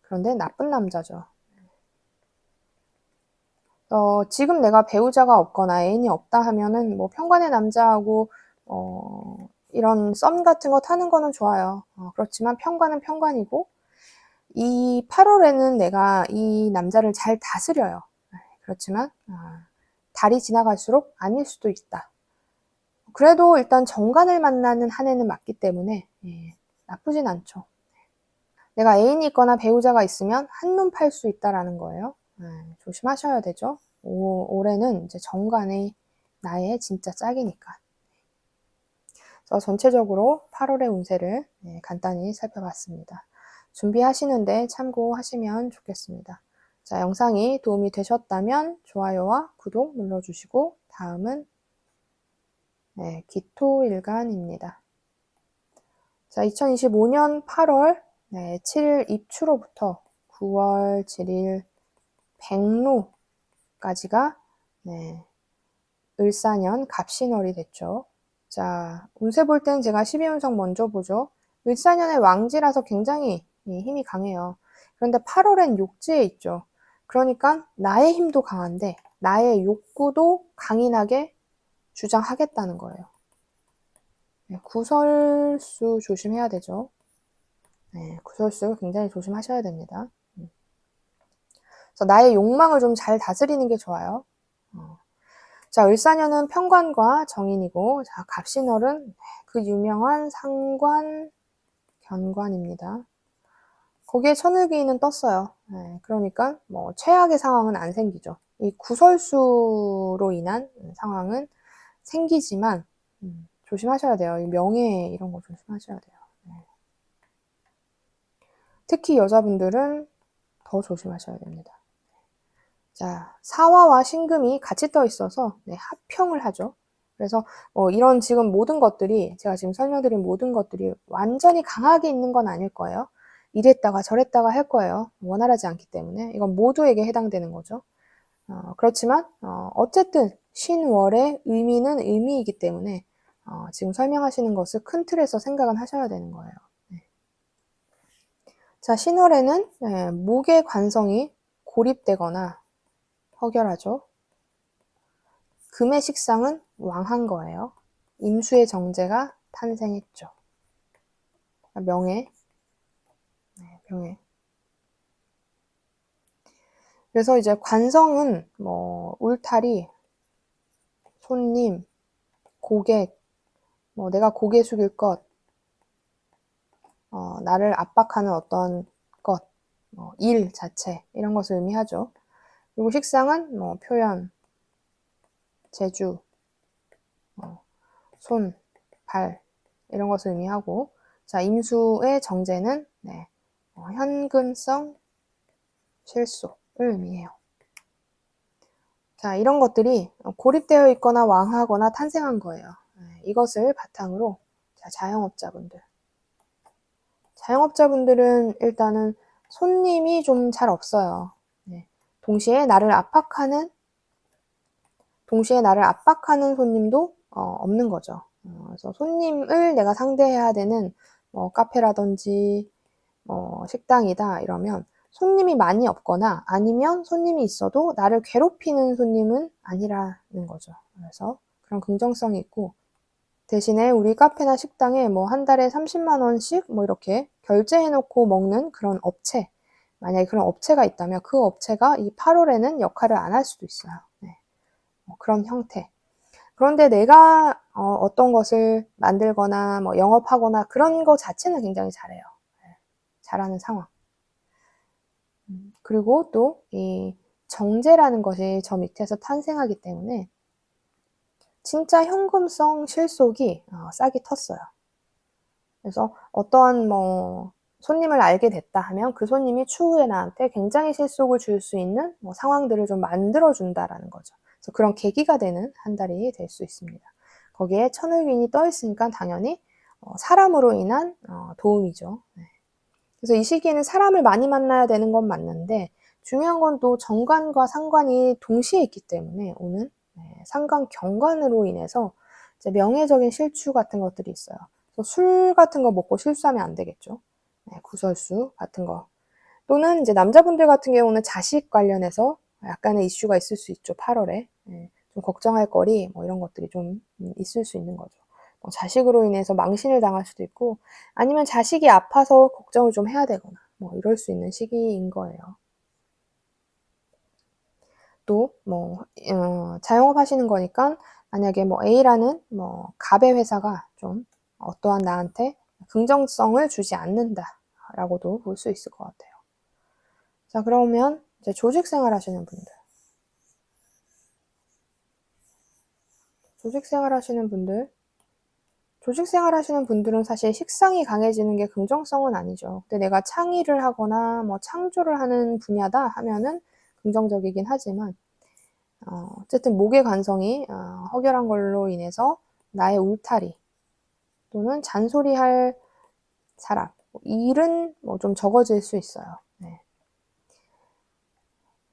그런데 나쁜 남자죠. 지금 내가 배우자가 없거나 애인이 없다 하면은 평관의 남자하고 이런 썸 같은 거 타는 거는 좋아요. 그렇지만 평관은 평관이고 이 8월에는 내가 이 남자를 잘 다스려요. 그렇지만 달이 지나갈수록 아닐 수도 있다. 그래도 일단 정관을 만나는 한 해는 맞기 때문에 나쁘진 않죠. 내가 애인이 있거나 배우자가 있으면 한눈 팔 수 있다라는 거예요. 조심하셔야 되죠. 올해는 이제 정관이 나의 진짜 짝이니까. 그래서 전체적으로 8월의 운세를 간단히 살펴봤습니다. 준비하시는데 참고하시면 좋겠습니다. 자, 영상이 도움이 되셨다면 좋아요와 구독 눌러주시고 다음은 기토일간입니다. 자, 2025년 8월 7일 입추로부터 9월 7일 백로까지가 을사년 갑신월이 됐죠. 자, 운세 볼 땐 제가 12운석 먼저 보죠. 을사년의 왕지라서 굉장히 힘이 강해요. 그런데 8월엔 욕지에 있죠. 그러니까 나의 힘도 강한데 나의 욕구도 강인하게 주장하겠다는 거예요. 구설수 조심해야 되죠. 구설수 굉장히 조심하셔야 됩니다. 그래서 나의 욕망을 좀 잘 다스리는 게 좋아요. 자, 을사년은 평관과 정인이고, 자, 갑신월은 그 유명한 상관, 견관입니다. 거기에 천을기인은 떴어요. 그러니까 최악의 상황은 안 생기죠. 이 구설수로 인한 상황은 생기지만 조심하셔야 돼요. 이 명예 이런 거 조심하셔야 돼요. 특히 여자분들은 더 조심하셔야 됩니다. 자, 사화와 신금이 같이 떠 있어서 합평을 하죠. 그래서 이런 지금 모든 것들이 제가 지금 설명드린 모든 것들이 완전히 강하게 있는 건 아닐 거예요. 이랬다가 저랬다가 할 거예요. 원활하지 않기 때문에 이건 모두에게 해당되는 거죠. 그렇지만 어쨌든 신월의 의미는 의미이기 때문에 지금 설명하시는 것을 큰 틀에서 생각은 하셔야 되는 거예요. 자, 신월에는 목의 관성이 고립되거나 허결하죠. 금의 식상은 왕한 거예요. 임수의 정제가 탄생했죠. 명예, 병예. 그래서 이제 관성은 울타리, 손님, 고객, 뭐 내가 고개 숙일 것, 나를 압박하는 어떤 것, 일 자체 이런 것을 의미하죠. 그리고 식상은 뭐 표현, 재주, 손, 발 이런 것을 의미하고, 자 임수의 정제는 현금성 실속을 의미해요. 자 이런 것들이 고립되어 있거나 왕하거나 탄생한 거예요. 이것을 바탕으로 자, 자영업자분들은 일단은 손님이 좀 잘 없어요. 동시에 나를 압박하는 손님도 없는 거죠. 그래서 손님을 내가 상대해야 되는 카페라든지 식당이다 이러면 손님이 많이 없거나 아니면 손님이 있어도 나를 괴롭히는 손님은 아니라는 거죠. 그래서 그런 긍정성이 있고, 대신에 우리 카페나 식당에 뭐 한 달에 30만 원씩 뭐 이렇게 결제해놓고 먹는 그런 업체, 만약에 그런 업체가 있다면 그 업체가 이 8월에는 역할을 안 할 수도 있어요. 그런 형태. 그런데 내가 어떤 것을 만들거나 뭐 영업하거나 그런 거 자체는 굉장히 잘해요. 잘하는 상황. 그리고 또 이 정제라는 것이 저 밑에서 탄생하기 때문에 진짜 현금성 실속이 싹이 텄어요. 그래서 어떠한 뭐 손님을 알게 됐다 하면 그 손님이 추후에 나한테 굉장히 실속을 줄 수 있는 상황들을 좀 만들어준다라는 거죠. 그래서 그런 계기가 되는 한 달이 될 수 있습니다. 거기에 천을균이 떠 있으니까 당연히 사람으로 인한 도움이죠. 그래서 이 시기에는 사람을 많이 만나야 되는 건 맞는데, 중요한 건 또 정관과 상관이 동시에 있기 때문에 오는 상관 경관으로 인해서 이제 명예적인 실추 같은 것들이 있어요. 그래서 술 같은 거 먹고 실수하면 안 되겠죠. 구설수 같은 거. 또는 이제 남자분들 같은 경우는 자식 관련해서 약간의 이슈가 있을 수 있죠. 8월에. 좀 걱정할 거리 뭐 이런 것들이 좀 있을 수 있는 거죠. 자식으로 인해서 망신을 당할 수도 있고, 아니면 자식이 아파서 걱정을 좀 해야 되거나 뭐 이럴 수 있는 시기인 거예요. 또 자영업 하시는 거니까 만약에 뭐 A라는 갑의 회사가 좀 어떠한 나한테 긍정성을 주지 않는다라고도 볼 수 있을 것 같아요. 자, 그러면 이제 조직 생활 하시는 분들. 조직 생활 하시는 분들은 사실 식상이 강해지는 게 긍정성은 아니죠. 근데 내가 창의를 하거나 뭐 창조를 하는 분야다 하면은 긍정적이긴 하지만, 어쨌든 목의 관성이 허결한 걸로 인해서 나의 울타리 또는 잔소리할 사람, 일은 좀 적어질 수 있어요.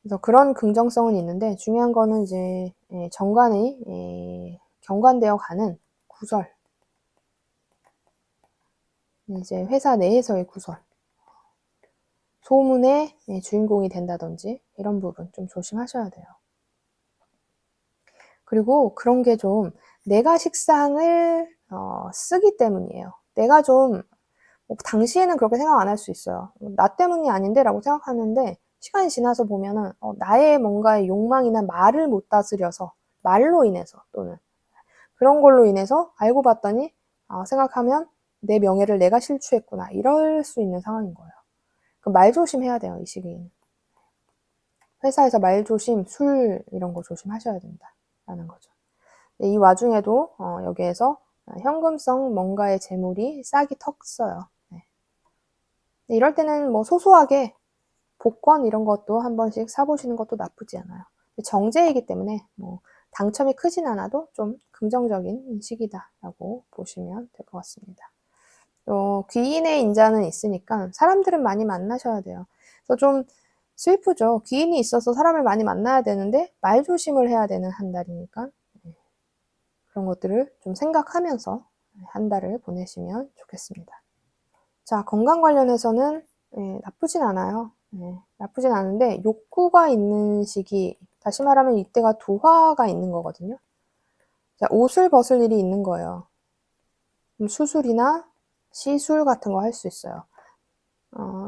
그래서 그런 긍정성은 있는데, 중요한 거는 이제 정관이 경관되어 가는 구설, 이제 회사 내에서의 구설, 소문의 주인공이 된다든지 이런 부분 좀 조심하셔야 돼요. 그리고 그런 게 좀 내가 식상을 쓰기 때문이에요. 내가 좀 당시에는 그렇게 생각 안 할 수 있어요. 나 때문이 아닌데 라고 생각하는데, 시간이 지나서 보면은 나의 뭔가의 욕망이나 말을 못 다스려서, 말로 인해서 또는 그런 걸로 인해서 알고 봤더니 생각하면 내 명예를 내가 실추했구나 이럴 수 있는 상황인 거예요. 그럼 말 조심해야 돼요, 이 시기에는. 회사에서 말 조심, 술 이런 거 조심하셔야 된다라는 거죠. 이 와중에도 여기에서 현금성 뭔가의 재물이 싹이 텄어요. 이럴 때는 뭐 소소하게 복권 이런 것도 한 번씩 사보시는 것도 나쁘지 않아요. 정제이기 때문에 뭐 당첨이 크진 않아도 좀 긍정적인 시기다라고 보시면 될 것 같습니다. 또 귀인의 인자는 있으니까 사람들은 많이 만나셔야 돼요. 그래서 좀 슬프죠. 귀인이 있어서 사람을 많이 만나야 되는데 말 조심을 해야 되는 한 달이니까 그런 것들을 좀 생각하면서 한 달을 보내시면 좋겠습니다. 자, 건강 관련해서는 나쁘진 않아요. 나쁘진 않은데 욕구가 있는 시기, 다시 말하면 이때가 도화가 있는 거거든요. 자, 옷을 벗을 일이 있는 거예요. 수술이나 시술 같은 거 할 수 있어요.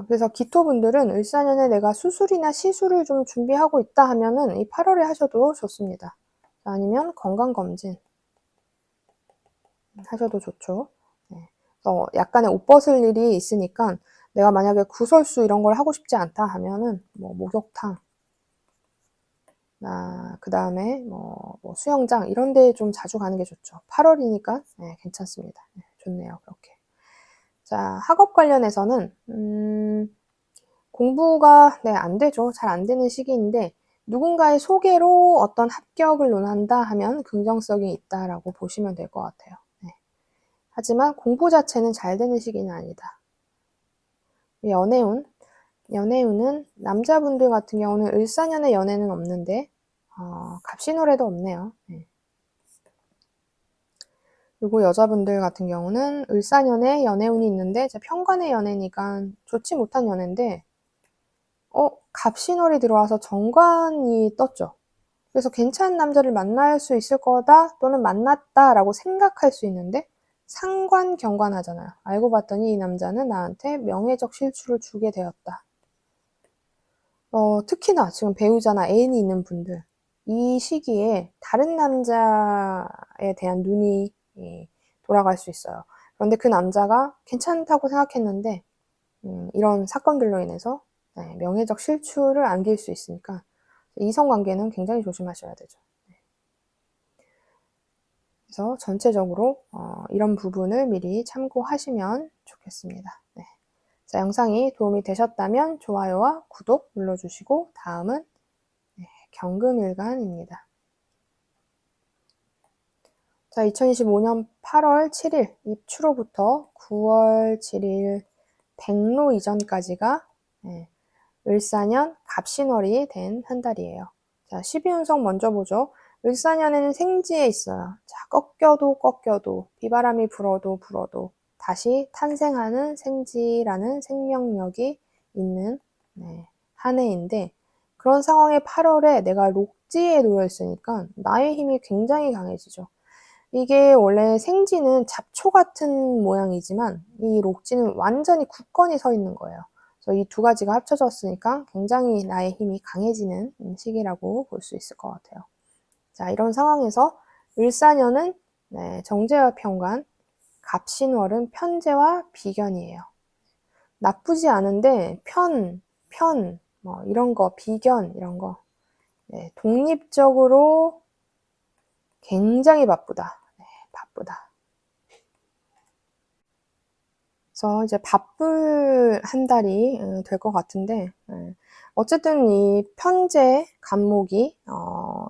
그래서 기토분들은 을사년에 내가 수술이나 시술을 좀 준비하고 있다 하면은 이 8월에 하셔도 좋습니다. 아니면 건강검진 하셔도 좋죠. 네. 그래서 약간의 옷 벗을 일이 있으니까 내가 만약에 구설수 이런 걸 하고 싶지 않다 하면은 뭐 목욕탕, 그 다음에 뭐 수영장 이런 데 좀 자주 가는 게 좋죠. 8월이니까 네, 괜찮습니다. 네, 좋네요. 그렇게. 자, 학업 관련해서는 공부가 네, 안 되죠. 잘 안 되는 시기인데 누군가의 소개로 어떤 합격을 논한다 하면 긍정성이 있다라고 보시면 될 것 같아요. 네. 하지만 공부 자체는 잘 되는 시기는 아니다. 연애운은 남자분들 같은 경우는 을사년의 연애는 없는데 갑신월에도 없네요. 네. 그리고 여자분들 같은 경우는 을사년에 연애운이 있는데 편관의 연애니까 좋지 못한 연애인데 갑신월이 들어와서 정관이 떴죠. 그래서 괜찮은 남자를 만날 수 있을 거다 또는 만났다라고 생각할 수 있는데 상관경관하잖아요. 알고 봤더니 이 남자는 나한테 명예적 실추를 주게 되었다. 특히나 지금 배우자나 애인이 있는 분들 이 시기에 다른 남자에 대한 눈이 돌아갈 수 있어요. 그런데 그 남자가 괜찮다고 생각했는데 이런 사건들로 인해서 네, 명예적 실추를 안길 수 있으니까 이성관계는 굉장히 조심하셔야 되죠. 네. 그래서 전체적으로 이런 부분을 미리 참고하시면 좋겠습니다. 네. 자, 영상이 도움이 되셨다면 좋아요와 구독 눌러주시고 다음은 경금일간입니다. 자, 2025년 8월 7일 입추로부터 9월 7일 백로 이전까지가 을사년 갑신월이 된 한 달이에요. 자, 12운성 먼저 보죠. 을사년에는 생지에 있어요. 자, 꺾여도 비바람이 불어도 다시 탄생하는 생지라는 생명력이 있는 한 해인데 그런 상황에 8월에 내가 록지에 놓여 있으니까 나의 힘이 굉장히 강해지죠. 이게 원래 생지는 잡초 같은 모양이지만 이 록지는 완전히 굳건히 서 있는 거예요. 그래서 이 두 가지가 합쳐졌으니까 굉장히 나의 힘이 강해지는 시기라고 볼 수 있을 것 같아요. 자, 이런 상황에서 을사년은 정제와 편관, 갑신월은 편제와 비견이에요. 나쁘지 않은데 뭐 이런 거, 비견 이런 거 독립적으로 굉장히 바쁘다. 바쁘다. 그래서 이제 바쁠 한 달이 될 것 같은데 어쨌든 이 편제 간목이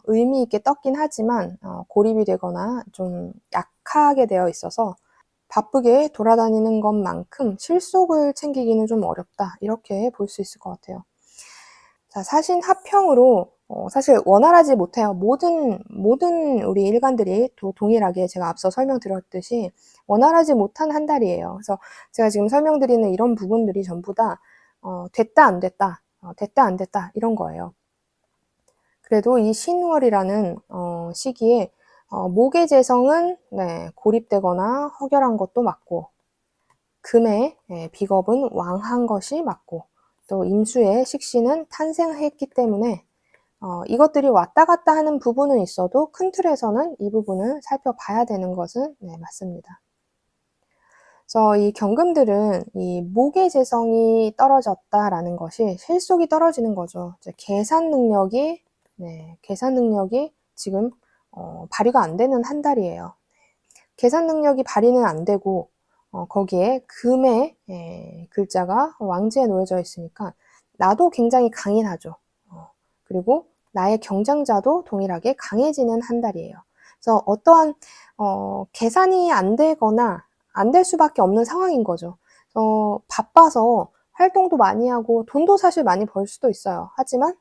의미 있게 떴긴 하지만 고립이 되거나 좀 약하게 되어 있어서 바쁘게 돌아다니는 것만큼 실속을 챙기기는 좀 어렵다 이렇게 볼 수 있을 것 같아요. 자, 사신합평으로 사실 원활하지 못해요. 모든 우리 일간들이 동일하게 제가 앞서 설명드렸듯이 원활하지 못한 한 달이에요. 그래서 제가 지금 설명드리는 이런 부분들이 전부 다 됐다 안 됐다, 됐다 안 됐다 이런 거예요. 그래도 이 신월이라는 시기에 목의 재성은 고립되거나 허결한 것도 맞고 금의 비겁은 왕한 것이 맞고 또 임수의 식신은 탄생했기 때문에 이것들이 왔다 갔다 하는 부분은 있어도 큰 틀에서는 이 부분을 살펴봐야 되는 것은 맞습니다. 그래서 이 경금들은 이 목의 재성이 떨어졌다라는 것이 실속이 떨어지는 거죠. 이제 계산 능력이 지금 발휘가 안 되는 한 달이에요. 계산 능력이 발휘는 안 되고 거기에 금의 글자가 왕지에 놓여져 있으니까 나도 굉장히 강인하죠. 그리고 나의 경쟁자도 동일하게 강해지는 한 달이에요. 그래서 어떠한 계산이 안 되거나 안 될 수밖에 없는 상황인 거죠. 바빠서 활동도 많이 하고 돈도 사실 많이 벌 수도 있어요. 하지만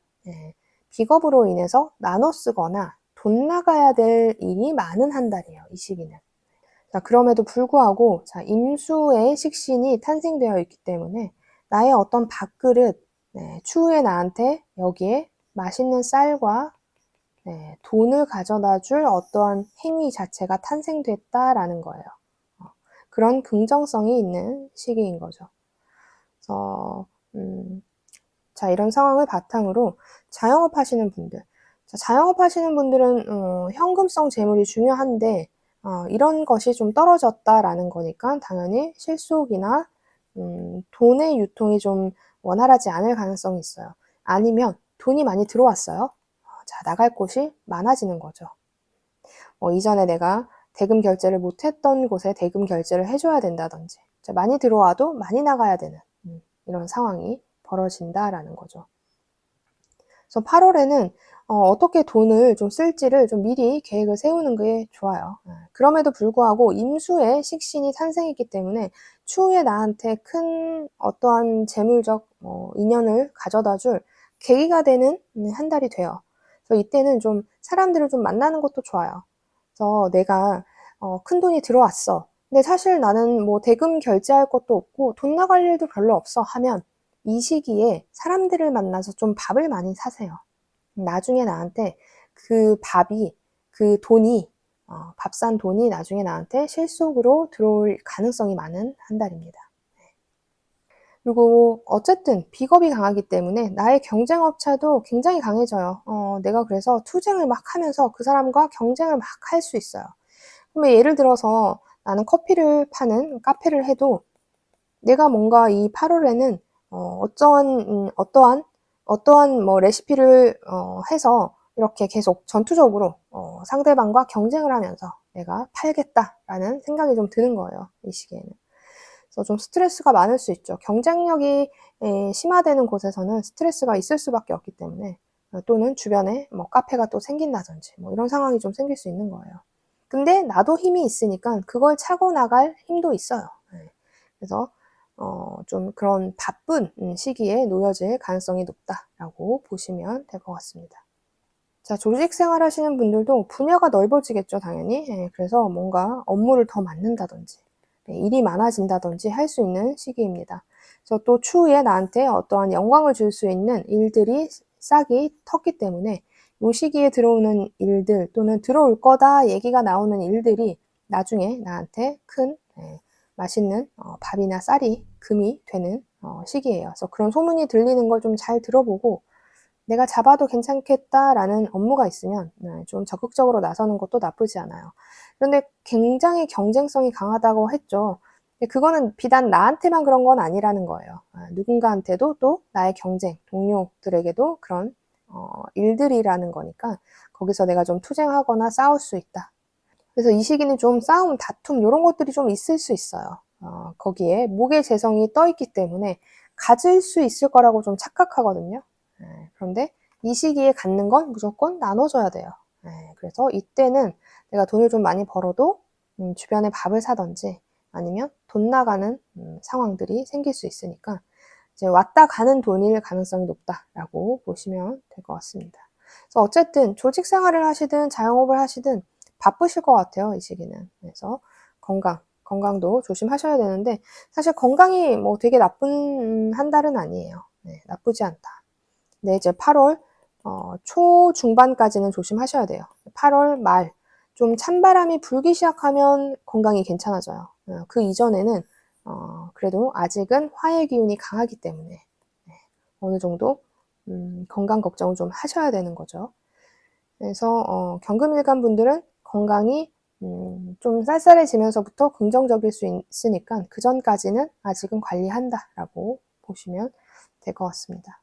비겁으로 인해서 나눠 쓰거나 돈 나가야 될 일이 많은 한 달이에요. 이 시기는. 자, 그럼에도 불구하고 자, 임수의 식신이 탄생되어 있기 때문에 나의 어떤 밥그릇, 추후에 나한테 여기에 맛있는 쌀과 돈을 가져다 줄 어떠한 행위 자체가 탄생됐다라는 거예요. 그런 긍정성이 있는 시기인 거죠. 그래서 자, 이런 상황을 바탕으로 자영업 하시는 분들, 자, 자영업 하시는 분들은 현금성 재물이 중요한데 이런 것이 좀 떨어졌다라는 거니까 당연히 실속이나 돈의 유통이 좀 원활하지 않을 가능성이 있어요. 아니면 돈이 많이 들어왔어요. 자, 나갈 곳이 많아지는 거죠. 이전에 내가 대금 결제를 못했던 곳에 대금 결제를 해줘야 된다든지, 자, 많이 들어와도 많이 나가야 되는 이런 상황이 벌어진다라는 거죠. 그래서 8월에는 어떻게 돈을 좀 쓸지를 좀 미리 계획을 세우는 게 좋아요. 그럼에도 불구하고 임수의 식신이 탄생했기 때문에 추후에 나한테 큰 어떠한 재물적 인연을 가져다 줄 계기가 되는 한 달이 돼요. 그래서 이때는 좀 사람들을 좀 만나는 것도 좋아요. 그래서 내가 큰 돈이 들어왔어. 근데 사실 나는 뭐 대금 결제할 것도 없고 돈 나갈 일도 별로 없어 하면 이 시기에 사람들을 만나서 좀 밥을 많이 사세요. 나중에 나한테 그 밥이, 그 돈이, 밥산 돈이 나중에 나한테 실속으로 들어올 가능성이 많은 한 달입니다. 그리고 어쨌든 비겁이 강하기 때문에 나의 경쟁업체도 굉장히 강해져요. 내가 그래서 투쟁을 막 하면서 그 사람과 경쟁을 막 할 수 있어요. 그러면 예를 들어서 나는 커피를 파는 카페를 해도 내가 뭔가 이 8월에는 어떠한 뭐 레시피를 해서 이렇게 계속 전투적으로 상대방과 경쟁을 하면서 내가 팔겠다라는 생각이 좀 드는 거예요. 이 시기에는. 그래서 좀 스트레스가 많을 수 있죠. 경쟁력이 심화되는 곳에서는 스트레스가 있을 수밖에 없기 때문에 또는 주변에 뭐 카페가 또 생긴다든지 뭐 이런 상황이 좀 생길 수 있는 거예요. 근데 나도 힘이 있으니까 그걸 차고 나갈 힘도 있어요. 네. 그래서 좀 그런 바쁜 시기에 놓여질 가능성이 높다라고 보시면 될 것 같습니다. 자, 조직 생활 하시는 분들도 분야가 넓어지겠죠, 당연히. 예, 그래서 뭔가 업무를 더 맡는다든지, 일이 많아진다든지 할 수 있는 시기입니다. 그래서 또 추후에 나한테 어떠한 영광을 줄 수 있는 일들이 싹이 텄기 때문에 이 시기에 들어오는 일들 또는 들어올 거다 얘기가 나오는 일들이 나중에 나한테 큰 맛있는 밥이나 쌀이 금이 되는 시기예요. 그래서 그런 소문이 들리는 걸 좀 잘 들어보고 내가 잡아도 괜찮겠다라는 업무가 있으면 좀 적극적으로 나서는 것도 나쁘지 않아요. 그런데 굉장히 경쟁성이 강하다고 했죠. 근데 그거는 비단 나한테만 그런 건 아니라는 거예요. 누군가한테도 또 나의 경쟁, 동료들에게도 그런 일들이라는 거니까 거기서 내가 좀 투쟁하거나 싸울 수 있다. 그래서 이 시기는 좀 싸움, 다툼 이런 것들이 좀 있을 수 있어요. 거기에 목의 재성이 떠 있기 때문에 가질 수 있을 거라고 좀 착각하거든요. 그런데 이 시기에 갖는 건 무조건 나눠줘야 돼요. 그래서 이때는 내가 돈을 좀 많이 벌어도 주변에 밥을 사든지 아니면 돈 나가는 상황들이 생길 수 있으니까 이제 왔다 가는 돈일 가능성이 높다라고 보시면 될 것 같습니다. 그래서 어쨌든 조직 생활을 하시든 자영업을 하시든 바쁘실 것 같아요, 이 시기는. 그래서 건강도 조심하셔야 되는데 사실 건강이 뭐 되게 나쁜 한 달은 아니에요. 나쁘지 않다. 네, 이제 8월 초중반까지는 조심하셔야 돼요. 8월 말 좀 찬바람이 불기 시작하면 건강이 괜찮아져요. 그 이전에는 그래도 아직은 화의 기운이 강하기 때문에 어느 정도 건강 걱정을 좀 하셔야 되는 거죠. 그래서 경금일간 분들은 건강이 좀 쌀쌀해지면서부터 긍정적일 수 있으니까 그 전까지는 아직은 관리한다라고 보시면 될 것 같습니다.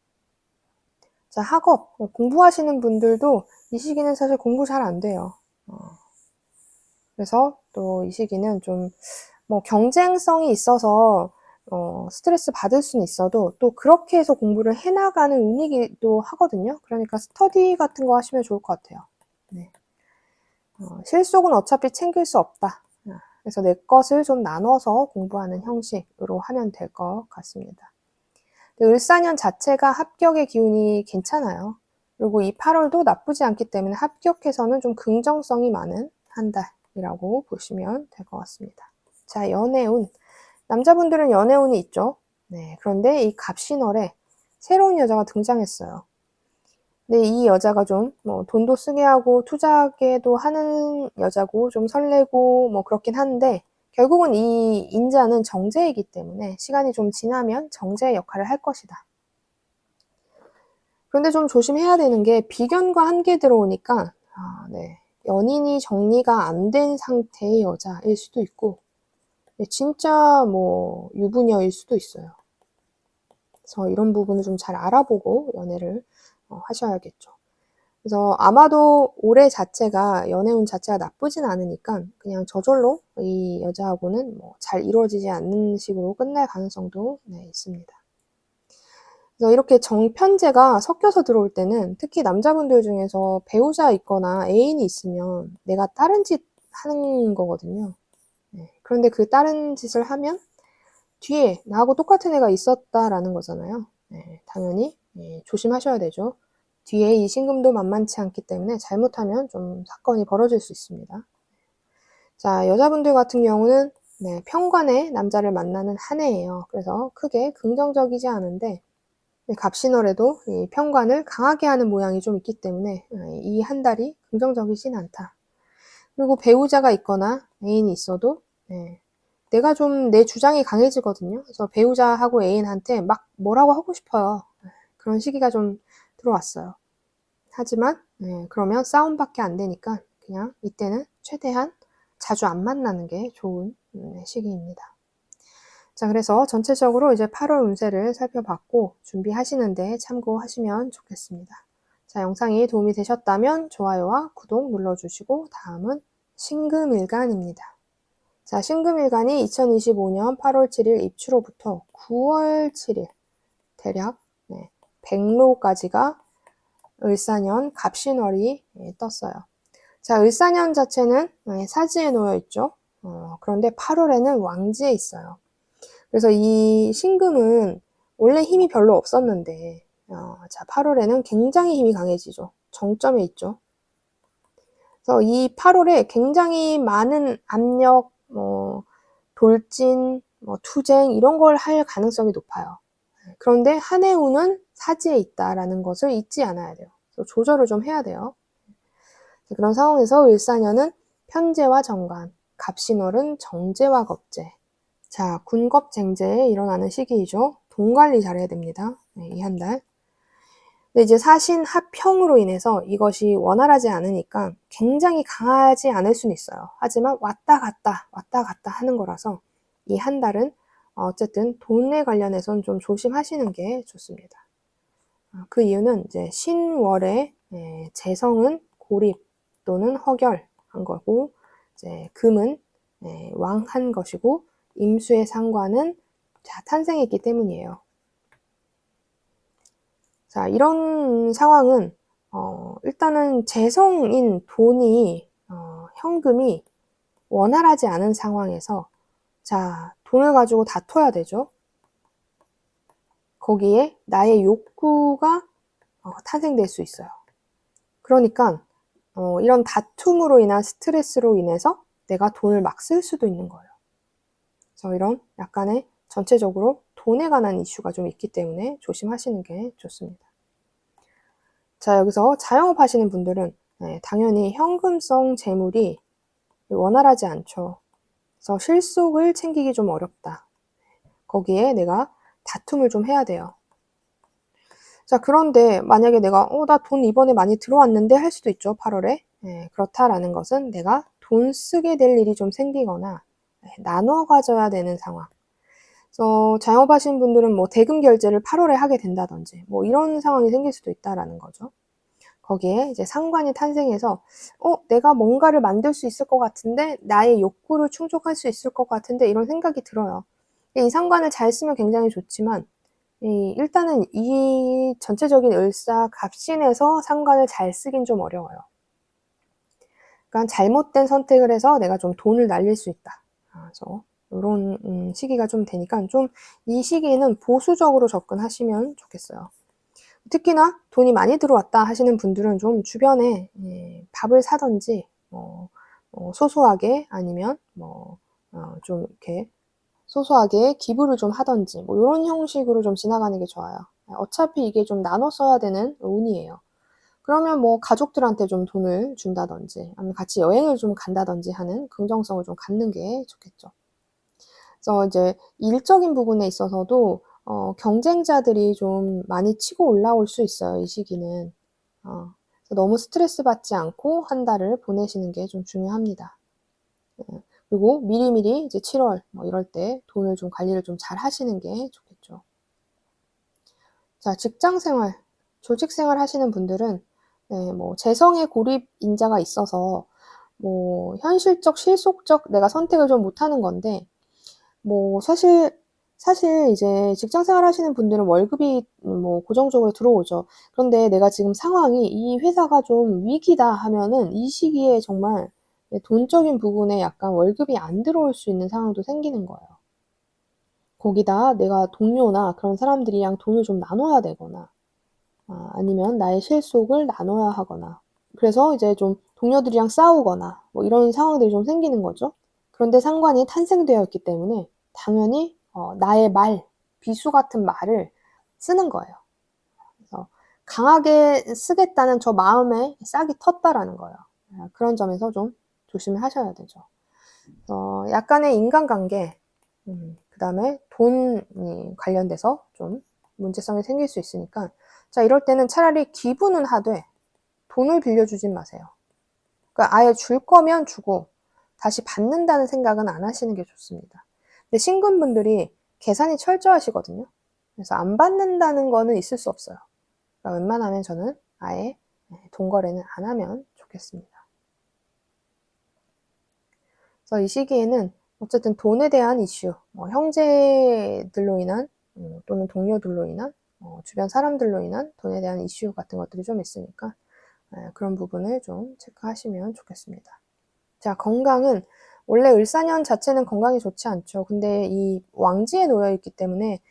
자, 학업, 공부하시는 분들도 이 시기는 사실 공부 잘 안 돼요. 그래서 또 이 시기는 좀 뭐 경쟁성이 있어서 스트레스 받을 수는 있어도 또 그렇게 해서 공부를 해나가는 운이기도 하거든요. 그러니까 스터디 같은 거 하시면 좋을 것 같아요. 네. 실속은 어차피 챙길 수 없다. 그래서 내 것을 좀 나눠서 공부하는 형식으로 하면 될 것 같습니다. 을사년 자체가 합격의 기운이 괜찮아요. 그리고 이 8월도 나쁘지 않기 때문에 합격해서는 좀 긍정성이 많은 한 달이라고 보시면 될 것 같습니다. 자, 연애운. 남자분들은 연애운이 있죠. 네, 그런데 이 갑신월에 새로운 여자가 등장했어요. 근데 이 여자가 좀 뭐 돈도 쓰게 하고 투자하게도 하는 여자고 좀 설레고 뭐 그렇긴 한데 결국은 이 인자는 정제이기 때문에 시간이 좀 지나면 정제의 역할을 할 것이다. 그런데 좀 조심해야 되는 게 비견과 함께 들어오니까 네. 연인이 정리가 안 된 상태의 여자일 수도 있고 진짜 뭐 유부녀일 수도 있어요. 그래서 이런 부분을 좀 잘 알아보고 연애를 하셔야겠죠. 그래서 아마도 올해 자체가 연애운 자체가 나쁘진 않으니까 그냥 저절로 이 여자하고는 뭐 잘 이루어지지 않는 식으로 끝날 가능성도 네, 있습니다. 그래서 이렇게 정편제가 섞여서 들어올 때는 특히 남자분들 중에서 배우자 있거나 애인이 있으면 내가 다른 짓 하는 거거든요. 네. 그런데 그 다른 짓을 하면 뒤에 나하고 똑같은 애가 있었다라는 거잖아요. 네, 당연히 조심하셔야 되죠. 뒤에 이 신금도 만만치 않기 때문에 잘못하면 좀 사건이 벌어질 수 있습니다. 자, 여자분들 같은 경우는 네, 편관의 남자를 만나는 한 해예요. 그래서 크게 긍정적이지 않은데 갑신월에도 이 편관을 강하게 하는 모양이 좀 있기 때문에 이 한 달이 긍정적이진 않다. 그리고 배우자가 있거나 애인이 있어도 내가 좀 내 주장이 강해지거든요. 그래서 배우자하고 애인한테 막 뭐라고 하고 싶어요. 그런 시기가 좀 들어왔어요. 하지만 그러면 싸움밖에 안 되니까 그냥 이때는 최대한 자주 안 만나는 게 좋은 시기입니다. 자, 그래서 전체적으로 이제 8월 운세를 살펴봤고 준비하시는데 참고하시면 좋겠습니다. 자, 영상이 도움이 되셨다면 좋아요와 구독 눌러주시고 다음은 신금일간입니다. 자, 신금일간이 2025년 8월 7일 입추로부터 9월 7일 대략 백로까지가 을사년 갑신월이 떴어요. 자, 을사년 자체는 사지에 놓여 있죠. 그런데 8월에는 왕지에 있어요. 그래서 이 신금은 원래 힘이 별로 없었는데 자, 8월에는 굉장히 힘이 강해지죠. 정점에 있죠. 그래서 이 8월에 굉장히 많은 압력, 돌진, 투쟁 이런 걸 할 가능성이 높아요. 그런데 한해운은 사지에 있다라는 것을 잊지 않아야 돼요. 그래서 조절을 좀 해야 돼요. 그런 상황에서 을사년은 편제와 정관, 갑신월은 정제와 겁제. 자, 군겁쟁제에 일어나는 시기이죠. 돈 관리 잘해야 됩니다. 이 한 달. 근데 이제 사신 합형으로 인해서 이것이 원활하지 않으니까 굉장히 강하지 않을 수는 있어요. 하지만 왔다 갔다 하는 거라서 이 한 달은 어쨌든 돈에 관련해서는 좀 조심하시는 게 좋습니다. 그 이유는 이제 신월에 재성은 고립 또는 허결한 거고 이제 금은 왕한 것이고 임수의 상관은 탄생했기 때문이에요. 자, 이런 상황은 일단은 재성인 돈이 현금이 원활하지 않은 상황에서 자, 돈을 가지고 다퉈야 되죠. 거기에 나의 욕구가 탄생될 수 있어요. 그러니까 이런 다툼으로 인한 스트레스로 인해서 내가 돈을 막 쓸 수도 있는 거예요. 그래서 이런 약간의 전체적으로 돈에 관한 이슈가 좀 있기 때문에 조심하시는 게 좋습니다. 자, 여기서 자영업 하시는 분들은 당연히 현금성 재물이 원활하지 않죠. 그래서 실속을 챙기기 좀 어렵다. 거기에 내가 다툼을 좀 해야 돼요. 자, 그런데 만약에 내가 나 돈 이번에 많이 들어왔는데 할 수도 있죠. 8월에. 그렇다라는 것은 내가 돈 쓰게 될 일이 좀 생기거나 나눠 가져야 되는 상황. 그래서 자영업하시는 분들은 뭐 대금 결제를 8월에 하게 된다든지 뭐 이런 상황이 생길 수도 있다라는 거죠. 거기에 이제 상관이 탄생해서 내가 뭔가를 만들 수 있을 것 같은데 나의 욕구를 충족할 수 있을 것 같은데 이런 생각이 들어요. 이 상관을 잘 쓰면 굉장히 좋지만 일단은 이 전체적인 을사 갑신에서 상관을 잘 쓰긴 좀 어려워요. 그러니까 잘못된 선택을 해서 내가 좀 돈을 날릴 수 있다. 그래서 이런 시기가 좀 되니까 좀 이 시기에는 보수적으로 접근하시면 좋겠어요. 특히나 돈이 많이 들어왔다 하시는 분들은 좀 주변에 밥을 사든지 소소하게 아니면 좀 이렇게 소소하게 기부를 좀 하든지 뭐 이런 형식으로 좀 지나가는 게 좋아요. 어차피 이게 좀 나눠 써야 되는 운이에요. 그러면 뭐 가족들한테 좀 돈을 준다든지 아니면 같이 여행을 좀 간다든지 하는 긍정성을 좀 갖는 게 좋겠죠. 그래서 이제 일적인 부분에 있어서도 경쟁자들이 좀 많이 치고 올라올 수 있어요, 이 시기는. 그래서 너무 스트레스 받지 않고 한 달을 보내시는 게 좀 중요합니다. 그리고 미리미리 이제 7월 뭐 이럴 때 돈을 좀 관리를 좀 잘 하시는 게 좋겠죠. 자, 직장 생활, 조직 생활 하시는 분들은 네, 뭐 재성의 고립 인자가 있어서 뭐 현실적, 실속적 내가 선택을 좀 못하는 건데 뭐 사실 이제 직장 생활 하시는 분들은 월급이 뭐 고정적으로 들어오죠. 그런데 내가 지금 상황이 이 회사가 좀 위기다 하면은 이 시기에 정말 돈적인 부분에 약간 월급이 안 들어올 수 있는 상황도 생기는 거예요. 거기다 내가 동료나 그런 사람들이랑 돈을 좀 나눠야 되거나 아니면 나의 실속을 나눠야 하거나 그래서 이제 좀 동료들이랑 싸우거나 뭐 이런 상황들이 좀 생기는 거죠. 그런데 상관이 탄생되어 있기 때문에 당연히 나의 말, 비수 같은 말을 쓰는 거예요. 그래서 강하게 쓰겠다는 저 마음에 싹이 텄다라는 거예요. 그런 점에서 좀 조심을 하셔야 되죠. 약간의 인간관계, 그 다음에 돈이 관련돼서 좀 문제성이 생길 수 있으니까 자, 이럴 때는 차라리 기부는 하되 돈을 빌려주진 마세요. 그러니까 아예 줄 거면 주고 다시 받는다는 생각은 안 하시는 게 좋습니다. 근데 신군분들이 계산이 철저하시거든요. 그래서 안 받는다는 거는 있을 수 없어요. 그러니까 웬만하면 저는 아예 돈 거래는 안 하면 좋겠습니다. 그래서 이 시기에는 어쨌든 돈에 대한 이슈, 뭐 형제들로 인한 또는 동료들로 인한 주변 사람들로 인한 돈에 대한 이슈 같은 것들이 좀 있으니까 그런 부분을 좀 체크하시면 좋겠습니다. 자, 건강은 원래 을사년 자체는 건강이 좋지 않죠. 근데 이 왕지에 놓여 있기 때문에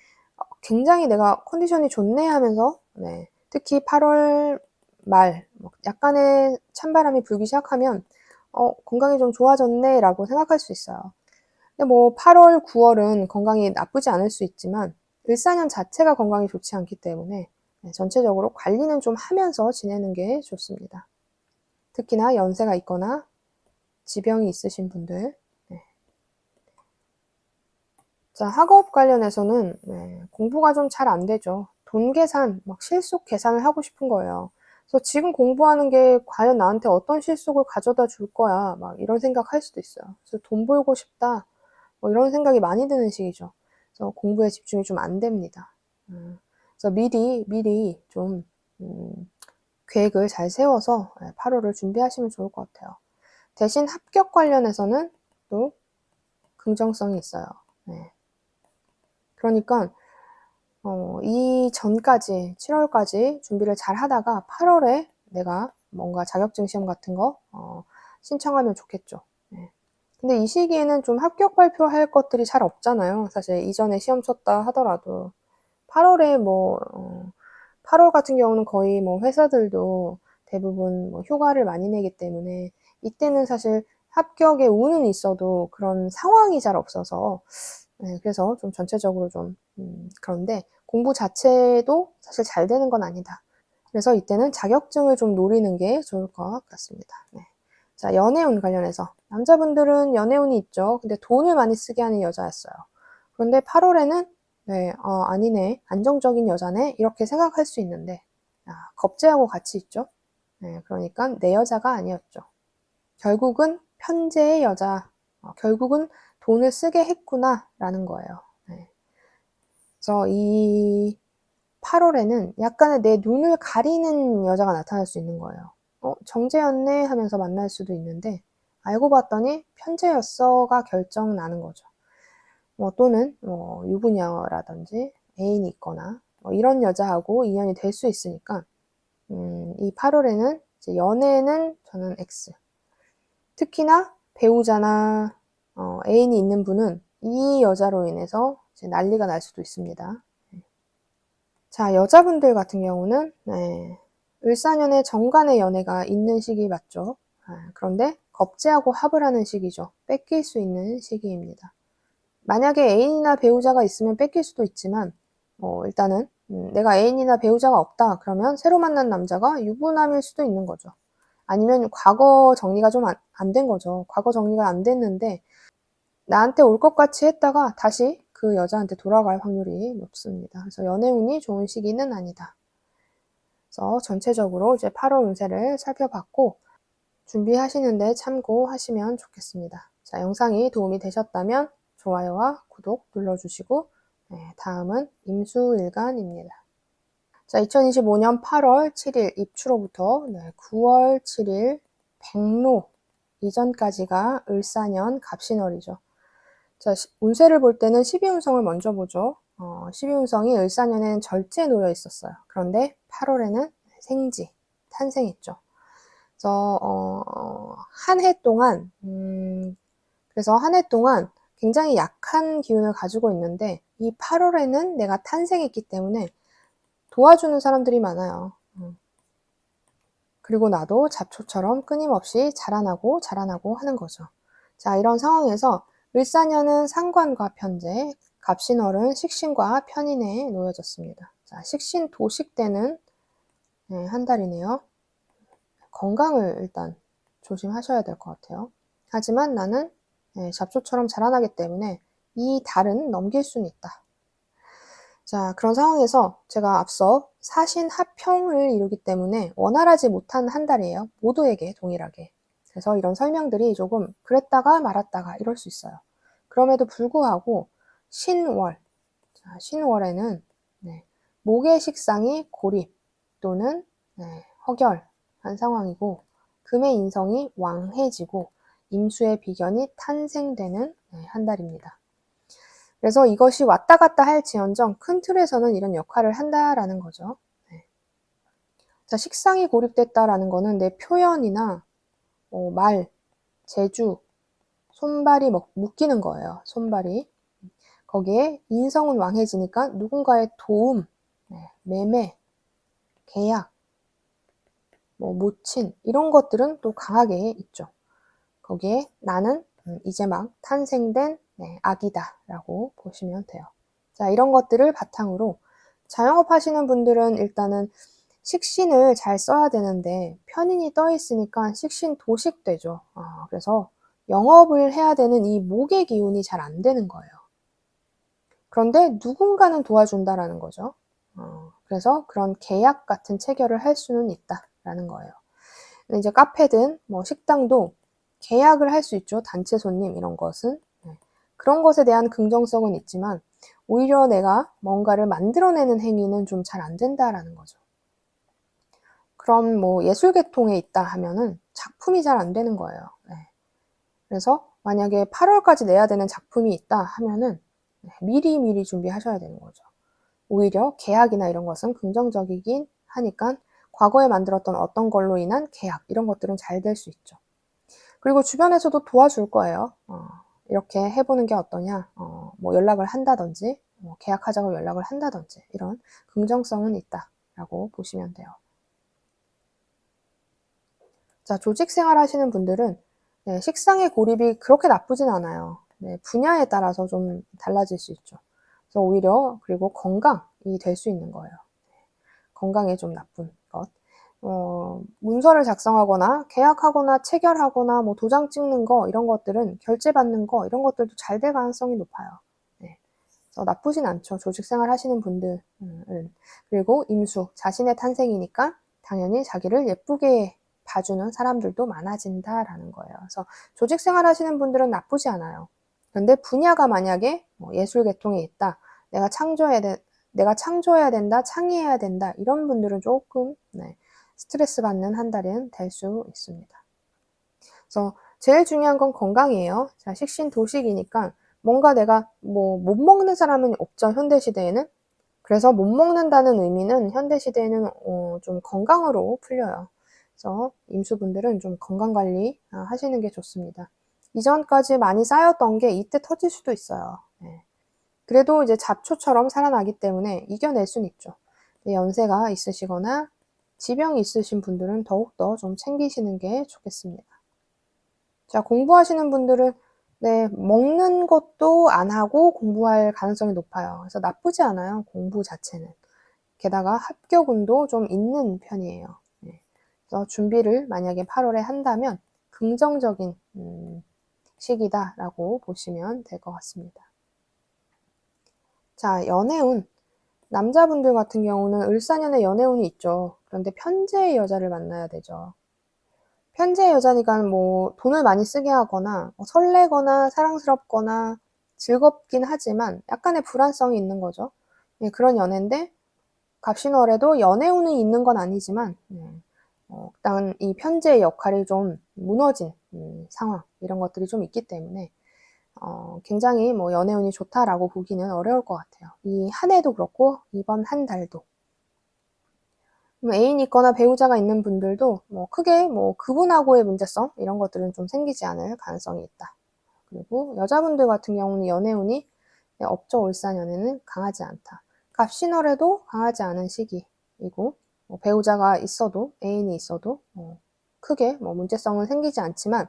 굉장히 내가 컨디션이 좋네 하면서 네, 특히 8월 말 약간의 찬바람이 불기 시작하면 건강이 좀 좋아졌네 라고 생각할 수 있어요. 근데 뭐 8월, 9월은 건강이 나쁘지 않을 수 있지만 을사년 자체가 건강이 좋지 않기 때문에 전체적으로 관리는 좀 하면서 지내는 게 좋습니다. 특히나 연세가 있거나 지병이 있으신 분들. 네. 자, 학업 관련해서는 공부가 좀 잘 안 되죠. 돈 계산, 막 실속 계산을 하고 싶은 거예요. 그래서 지금 공부하는 게 과연 나한테 어떤 실속을 가져다 줄 거야. 막 이런 생각할 수도 있어요. 그래서 돈 벌고 싶다. 뭐 이런 생각이 많이 드는 시기죠. 그래서 공부에 집중이 좀 안 됩니다. 그래서 미리 좀 계획을 잘 세워서 8월을 준비하시면 좋을 것 같아요. 대신 합격 관련해서는 또 긍정성이 있어요. 네. 그러니까 이 전까지 7월까지 준비를 잘 하다가 8월에 내가 뭔가 자격증 시험 같은 거 신청하면 좋겠죠. 네. 근데 이 시기에는 좀 합격 발표할 것들이 잘 없잖아요. 사실 이전에 시험 쳤다 하더라도 8월에 8월 같은 경우는 거의 뭐 회사들도 대부분 뭐 휴가를 많이 내기 때문에 이때는 사실 합격의 운은 있어도 그런 상황이 잘 없어서 그래서 좀 전체적으로 좀 그런데 공부 자체도 사실 잘 되는 건 아니다. 그래서 이때는 자격증을 좀 노리는 게 좋을 것 같습니다. 네. 자, 연애운 관련해서 남자분들은 연애운이 있죠. 근데 돈을 많이 쓰게 하는 여자였어요. 그런데 8월에는 네, 아니네, 안정적인 여자네 이렇게 생각할 수 있는데 겁재하고 같이 있죠. 네, 그러니까 내 여자가 아니었죠. 결국은 편재의 여자, 결국은 돈을 쓰게 했구나라는 거예요. 네. 그래서 이 8월에는 약간의 내 눈을 가리는 여자가 나타날 수 있는 거예요. 정재였네 하면서 만날 수도 있는데 알고 봤더니 편재였어가 결정 나는 거죠. 또는 유부녀라든지 애인이 있거나 이런 여자하고 인연이 될 수 있으니까 이 8월에는 이제 연애는 저는 X. 특히나 배우자나 애인이 있는 분은 이 여자로 인해서 이제 난리가 날 수도 있습니다. 자, 여자분들 같은 경우는 을사년에 정간의 연애가 있는 시기 맞죠? 그런데 겁재하고 합을 하는 시기죠. 뺏길 수 있는 시기입니다. 만약에 애인이나 배우자가 있으면 뺏길 수도 있지만 일단은 내가 애인이나 배우자가 없다 그러면 새로 만난 남자가 유부남일 수도 있는 거죠. 아니면 과거 정리가 좀 안 된 거죠. 과거 정리가 안 됐는데 나한테 올 것 같이 했다가 다시 그 여자한테 돌아갈 확률이 높습니다. 그래서 연애운이 좋은 시기는 아니다. 그래서 전체적으로 이제 8월 운세를 살펴봤고, 준비하시는데 참고하시면 좋겠습니다. 자, 영상이 도움이 되셨다면 좋아요와 구독 눌러주시고, 네, 다음은 임수일간입니다. 자, 2025년 8월 7일 입추로부터 9월 7일 백로 이전까지가 을사년 갑신월이죠. 자, 운세를 볼 때는 12운성을 먼저 보죠. 12운성이 을사년에는 절제에 놓여 있었어요. 그런데 8월에는 생지, 탄생했죠. 그래서 한 해 동안 그래서 한 해 동안 굉장히 약한 기운을 가지고 있는데 이 8월에는 내가 탄생했기 때문에 도와주는 사람들이 많아요. 그리고 나도 잡초처럼 끊임없이 자라나고 하는 거죠. 자, 이런 상황에서 을사년은 상관과 편재, 갑신월은 식신과 편인에 놓여졌습니다. 자, 식신 도식 때는 한 달이네요. 건강을 일단 조심하셔야 될 것 같아요. 하지만 나는 잡초처럼 자라나기 때문에 이 달은 넘길 수는 있다. 자, 그런 상황에서 제가 앞서 사신합평을 이루기 때문에 원활하지 못한 한 달이에요. 모두에게 동일하게. 그래서 이런 설명들이 조금 그랬다가 말았다가 이럴 수 있어요. 그럼에도 불구하고 신월, 자, 신월에는 목의 식상이 고립 또는 허결한 상황이고 금의 인성이 왕해지고 임수의 비견이 탄생되는 한 달입니다. 그래서 이것이 왔다 갔다 할지언정 큰 틀에서는 이런 역할을 한다라는 거죠. 자, 식상이 고립됐다라는 거는 내 표현이나 말, 재주, 손발이 묶이는 거예요. 손발이. 거기에 인성은 왕해지니까 누군가의 도움, 매매, 계약, 모친 이런 것들은 또 강하게 있죠. 거기에 나는 이제 막 탄생된 아기다 라고 보시면 돼요. 자, 이런 것들을 바탕으로 자영업 하시는 분들은 일단은 식신을 잘 써야 되는데 편인이 떠 있으니까 식신 도식되죠. 그래서 영업을 해야 되는 이 목의 기운이 잘 안 되는 거예요. 그런데 누군가는 도와준다라는 거죠. 그래서 그런 계약 같은 체결을 할 수는 있다라는 거예요. 이제 카페든 식당도 계약을 할 수 있죠. 단체 손님 이런 것은. 그런 것에 대한 긍정성은 있지만 오히려 내가 뭔가를 만들어내는 행위는 좀 잘 안 된다라는 거죠. 그럼 예술 계통에 있다 하면은 작품이 잘 안 되는 거예요. 그래서 만약에 8월까지 내야 되는 작품이 있다 하면은 미리 준비하셔야 되는 거죠. 오히려 계약이나 이런 것은 긍정적이긴 하니까 과거에 만들었던 어떤 걸로 인한 계약 이런 것들은 잘 될 수 있죠. 그리고 주변에서도 도와줄 거예요. 이렇게 해보는 게 어떠냐, 연락을 한다든지, 계약하자고 연락을 한다든지, 이런 긍정성은 있다라고 보시면 돼요. 자, 조직 생활 하시는 분들은 식상의 고립이 그렇게 나쁘진 않아요. 분야에 따라서 좀 달라질 수 있죠. 그래서 오히려 그리고 건강이 될 수 있는 거예요. 건강에 좀 나쁜 것. 문서를 작성하거나 계약하거나 체결하거나 도장 찍는 거 이런 것들은 결제받는 거 이런 것들도 잘 될 가능성이 높아요. 그래서 나쁘진 않죠. 조직생활 하시는 분들은. 그리고 임수, 자신의 탄생이니까 당연히 자기를 예쁘게 봐주는 사람들도 많아진다라는 거예요. 그래서 조직생활 하시는 분들은 나쁘지 않아요. 그런데 분야가 만약에 예술 계통에 있다. 내가 창조해야 된다, 창의해야 된다. 이런 분들은 조금 스트레스 받는 한 달은 될 수 있습니다. 그래서 제일 중요한 건 건강이에요. 자, 식신 도식이니까 뭔가 내가 못 먹는 사람은 없죠. 현대시대에는. 그래서 못 먹는다는 의미는 현대시대에는 좀 건강으로 풀려요. 그래서 임수분들은 좀 건강관리 하시는 게 좋습니다. 이전까지 많이 쌓였던 게 이때 터질 수도 있어요. 그래도 이제 잡초처럼 살아나기 때문에 이겨낼 수는 있죠. 연세가 있으시거나 지병이 있으신 분들은 더욱더 좀 챙기시는 게 좋겠습니다. 자, 공부하시는 분들은 먹는 것도 안 하고 공부할 가능성이 높아요. 그래서 나쁘지 않아요, 공부 자체는. 게다가 합격운도 좀 있는 편이에요. 그래서 준비를 만약에 8월에 한다면 긍정적인 시기다라고 보시면 될 것 같습니다. 자, 연애운. 남자분들 같은 경우는 을사년에 연애운이 있죠. 그런데 편재의 여자를 만나야 되죠. 편재의 여자니까 뭐 돈을 많이 쓰게 하거나 설레거나 사랑스럽거나 즐겁긴 하지만 약간의 불안성이 있는 거죠. 네, 그런 연애인데 갑신월에도 연애운이 있는 건 아니지만 일단 이 편재의 역할이 좀 무너진 상황 이런 것들이 좀 있기 때문에 굉장히 뭐 연애운이 좋다라고 보기는 어려울 것 같아요. 이 한 해도 그렇고 이번 한 달도. 애인이 있거나 배우자가 있는 분들도 뭐 크게 뭐 그분하고의 문제성 이런 것들은 좀 생기지 않을 가능성이 있다. 그리고 여자분들 같은 경우는 연애운이 업적 을사년에는 강하지 않다. 갑신월에도 강하지 않은 시기이고 뭐 배우자가 있어도 애인이 있어도 크게 뭐 문제성은 생기지 않지만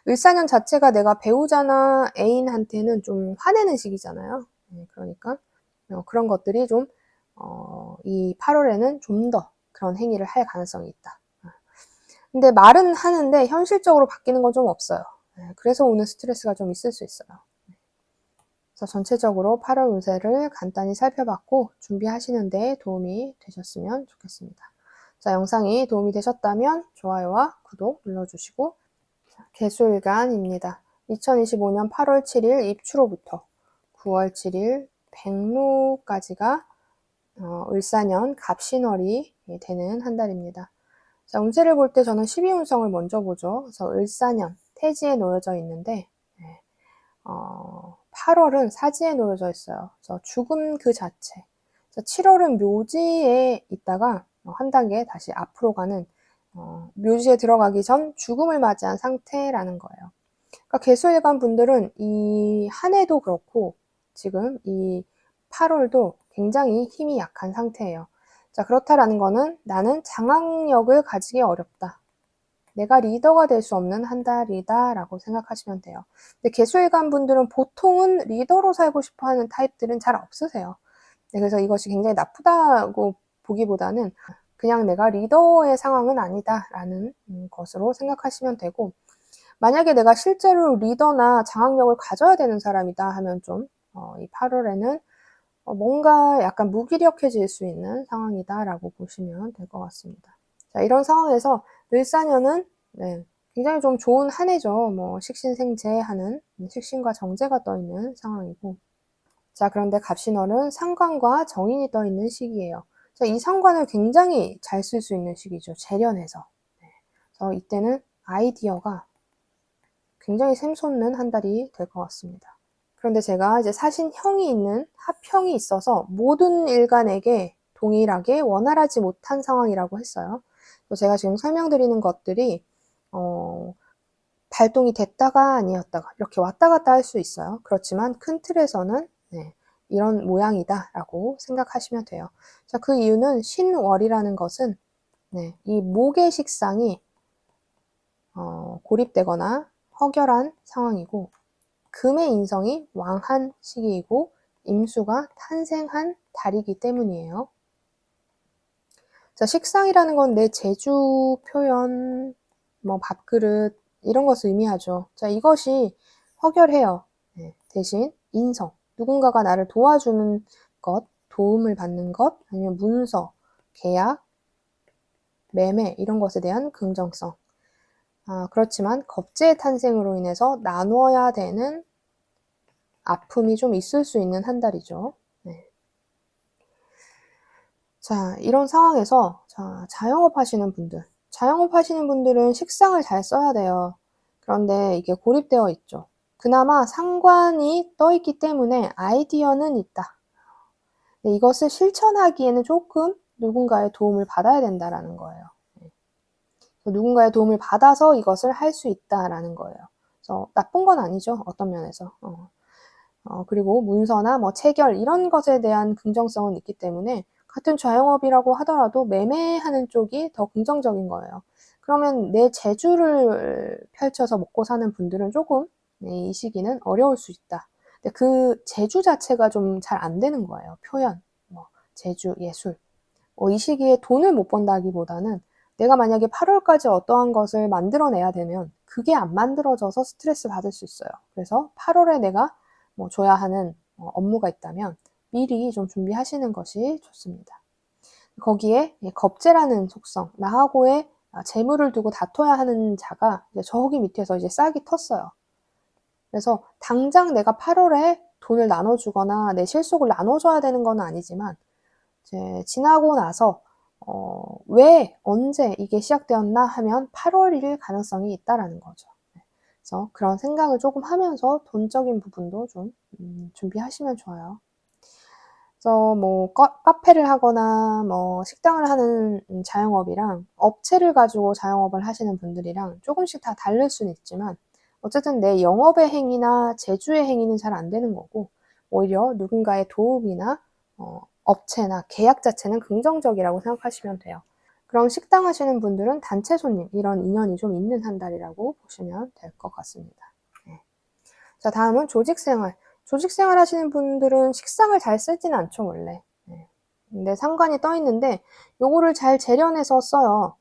을사년 자체가 내가 배우자나 애인한테는 좀 화내는 시기잖아요. 그러니까 그런 것들이 좀 이 8월에는 좀 더 그런 행위를 할 가능성이 있다. 근데 말은 하는데 현실적으로 바뀌는 건 좀 없어요. 그래서 오는 스트레스가 좀 있을 수 있어요. 그래서 전체적으로 8월 운세를 간단히 살펴봤고 준비하시는 데 도움이 되셨으면 좋겠습니다. 자, 영상이 도움이 되셨다면 좋아요와 구독 눌러주시고 개수일간입니다. 2025년 8월 7일 입추로부터 9월 7일 백로까지가 을사년 갑신월이 되는 한 달입니다. 자, 운세를 볼 때 저는 12운성을 먼저 보죠. 그래서 을사년 태지에 놓여져 있는데 8월은 사지에 놓여져 있어요. 그래서 죽음 그 자체. 그래서 7월은 묘지에 있다가 한 단계 다시 앞으로 가는 묘지에 들어가기 전 죽음을 맞이한 상태라는 거예요. 그러니까 개수일간 분들은 이 한 해도 그렇고 지금 이 8월도 굉장히 힘이 약한 상태예요. 자, 그렇다라는 거는 나는 장악력을 가지기 어렵다. 내가 리더가 될 수 없는 한 달이다 라고 생각하시면 돼요. 근데 개수일간 분들은 보통은 리더로 살고 싶어 하는 타입들은 잘 없으세요. 네, 그래서 이것이 굉장히 나쁘다고 보기보다는 그냥 내가 리더의 상황은 아니다 라는 것으로 생각하시면 되고 만약에 내가 실제로 리더나 장악력을 가져야 되는 사람이다 하면 좀 이 8월에는 뭔가 약간 무기력해질 수 있는 상황이다 라고 보시면 될 것 같습니다. 자, 이런 상황에서 을사년은 굉장히 좀 좋은 한 해죠. 뭐 식신생재하는 식신과 정제가 떠 있는 상황이고 자, 그런데 갑신월은 상관과 정인이 떠 있는 시기예요. 자, 이 상관을 굉장히 잘 쓸 수 있는 시기죠. 재련해서. 그래서 이때는 아이디어가 굉장히 샘솟는 한 달이 될 것 같습니다. 그런데 제가 이제 사신형이 있는 합형이 있어서 모든 일간에게 동일하게 원활하지 못한 상황이라고 했어요. 제가 지금 설명드리는 것들이 발동이 됐다가 아니었다가 이렇게 왔다 갔다 할 수 있어요. 그렇지만 큰 틀에서는 이런 모양이다 라고 생각하시면 돼요. 자, 그 이유는 신월이라는 것은 이 목의 식상이 고립되거나 허결한 상황이고 금의 인성이 왕한 시기이고 임수가 탄생한 달이기 때문이에요. 자, 식상이라는 건 내 재주 표현, 뭐 밥그릇 이런 것을 의미하죠. 자, 이것이 허결해요. 대신 인성, 누군가가 나를 도와주는 것, 도움을 받는 것, 아니면 문서, 계약, 매매 이런 것에 대한 긍정성. 그렇지만 겁재의 탄생으로 인해서 나눠야 되는 아픔이 좀 있을 수 있는 한 달이죠. 자, 이런 상황에서 자영업 하시는 분들, 자영업 하시는 분들은 식상을 잘 써야 돼요. 그런데 이게 고립되어 있죠. 그나마 상관이 떠 있기 때문에 아이디어는 있다. 근데 이것을 실천하기에는 조금 누군가의 도움을 받아야 된다라는 거예요. 누군가의 도움을 받아서 이것을 할 수 있다라는 거예요. 그래서 나쁜 건 아니죠. 어떤 면에서. 그리고 문서나 뭐 체결 이런 것에 대한 긍정성은 있기 때문에 같은 자영업이라고 하더라도 매매하는 쪽이 더 긍정적인 거예요. 그러면 내 재주를 펼쳐서 먹고 사는 분들은 조금 이 시기는 어려울 수 있다. 근데 그 재주 자체가 좀 잘 안 되는 거예요. 표현, 뭐 재주, 예술. 이 시기에 돈을 못 번다기보다는 내가 만약에 8월까지 어떠한 것을 만들어내야 되면 그게 안 만들어져서 스트레스 받을 수 있어요. 그래서 8월에 내가 뭐 줘야 하는 업무가 있다면 미리 좀 준비하시는 것이 좋습니다. 거기에 겁재라는 속성, 나하고의 재물을 두고 다퉈야 하는 자가 이제 저기 밑에서 이제 싹이 텄어요. 그래서 당장 내가 8월에 돈을 나눠주거나 내 실속을 나눠줘야 되는 건 아니지만 이제 지나고 나서 왜 언제 이게 시작되었나 하면 8월일 가능성이 있다라는 거죠. 그래서 그런 생각을 조금 하면서 돈적인 부분도 좀 준비하시면 좋아요. 그래서 뭐 카페를 하거나 뭐 식당을 하는 자영업이랑 업체를 가지고 자영업을 하시는 분들이랑 조금씩 다 다를 수는 있지만 어쨌든 내 영업의 행위나 제주의 행위는 잘 안 되는 거고 오히려 누군가의 도움이나 업체나 계약 자체는 긍정적이라고 생각하시면 돼요. 그럼 식당 하시는 분들은 단체 손님 이런 인연이 좀 있는 한 달이라고 보시면 될 것 같습니다. 네. 자, 다음은 조직생활. 조직생활 하시는 분들은 식상을 잘 쓰지는 않죠, 원래. 네. 근데 상관이 떠 있는데 요거를 잘 재련해서 써요.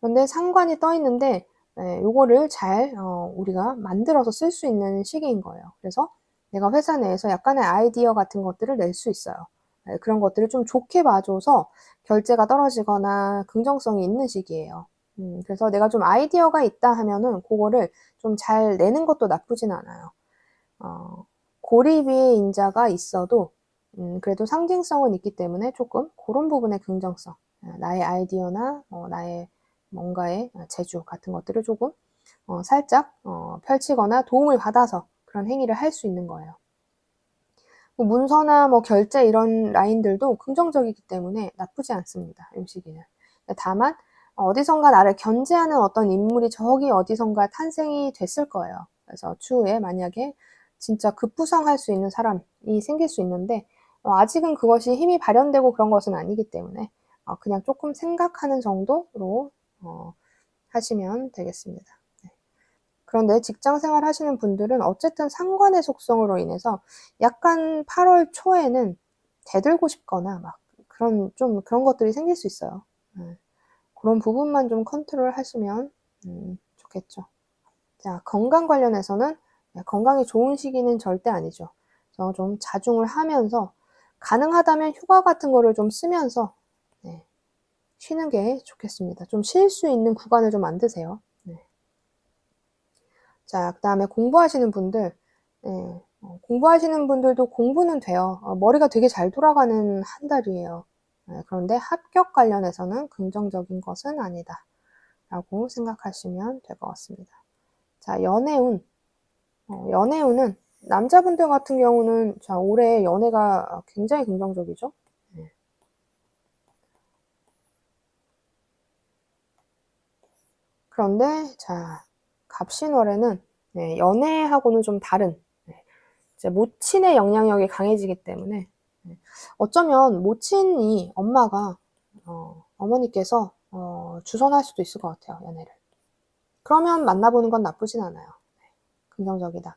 그런데 상관이 떠 있는데 요거를 잘 우리가 만들어서 쓸 수 있는 시기인 거예요. 그래서 내가 회사 내에서 약간의 아이디어 같은 것들을 낼 수 있어요. 그런 것들을 좀 좋게 봐줘서 결제가 떨어지거나 긍정성이 있는 시기예요. 그래서 내가 좀 아이디어가 있다 하면은 그거를 좀 잘 내는 것도 나쁘진 않아요. 고립의 인자가 있어도 그래도 상징성은 있기 때문에 조금 그런 부분의 긍정성, 나의 아이디어나 나의 뭔가의 재주 같은 것들을 조금 살짝 펼치거나 도움을 받아서 그런 행위를 할 수 있는 거예요. 뭐 문서나 뭐 결제 이런 라인들도 긍정적이기 때문에 나쁘지 않습니다. 이 시기는. 다만 어디선가 나를 견제하는 어떤 인물이 저기 어디선가 탄생이 됐을 거예요. 그래서 추후에 만약에 진짜 급부상할 수 있는 사람이 생길 수 있는데 아직은 그것이 힘이 발현되고 그런 것은 아니기 때문에 그냥 조금 생각하는 정도로 하시면 되겠습니다. 네. 그런데 직장 생활 하시는 분들은 어쨌든 상관의 속성으로 인해서 약간 8월 초에는 대들고 싶거나 막 그런 것들이 생길 수 있어요. 그런 부분만 좀 컨트롤 하시면 좋겠죠. 자, 건강 관련해서는 건강이 좋은 시기는 절대 아니죠. 그래서 좀 자중을 하면서 가능하다면 휴가 같은 거를 좀 쓰면서 쉬는 게 좋겠습니다. 좀 쉴 수 있는 구간을 좀 만드세요. 네. 자, 그 다음에 공부하시는 분들, 공부하시는 분들도 공부는 돼요. 머리가 되게 잘 돌아가는 한 달이에요. 그런데 합격 관련해서는 긍정적인 것은 아니다. 라고 생각하시면 될 것 같습니다. 자, 연애운. 연애운은 남자분들 같은 경우는 자, 올해 연애가 굉장히 긍정적이죠. 그런데 자, 갑신월에는 연애하고는 좀 다른 이제 모친의 영향력이 강해지기 때문에 어쩌면 모친이 엄마가 어머니께서 주선할 수도 있을 것 같아요, 연애를. 그러면 만나보는 건 나쁘진 않아요. 긍정적이다.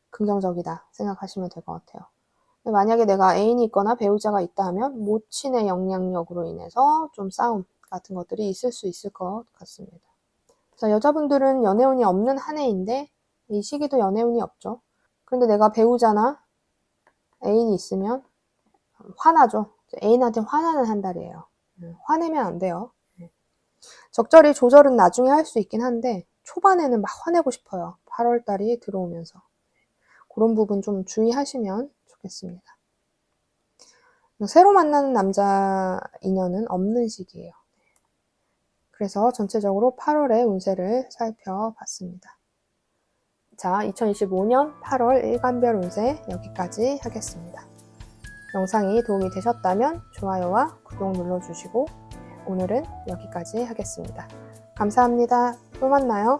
긍정적이다 생각하시면 될 것 같아요. 만약에 내가 애인이 있거나 배우자가 있다 하면 모친의 영향력으로 인해서 좀 싸움 같은 것들이 있을 수 있을 것 같습니다. 자, 여자분들은 연애운이 없는 한 해인데 이 시기도 연애운이 없죠. 그런데 내가 배우자나 애인이 있으면 화나죠. 애인한테 화나는 한 달이에요. 화내면 안 돼요. 적절히 조절은 나중에 할 수 있긴 한데 초반에는 막 화내고 싶어요. 8월달이 들어오면서. 그런 부분 좀 주의하시면 좋겠습니다. 새로 만나는 남자 인연은 없는 시기예요. 그래서 전체적으로 8월의 운세를 살펴봤습니다. 자, 2025년 8월 일간별 운세 여기까지 하겠습니다. 영상이 도움이 되셨다면 좋아요와 구독 눌러주시고 오늘은 여기까지 하겠습니다. 감사합니다. 또 만나요.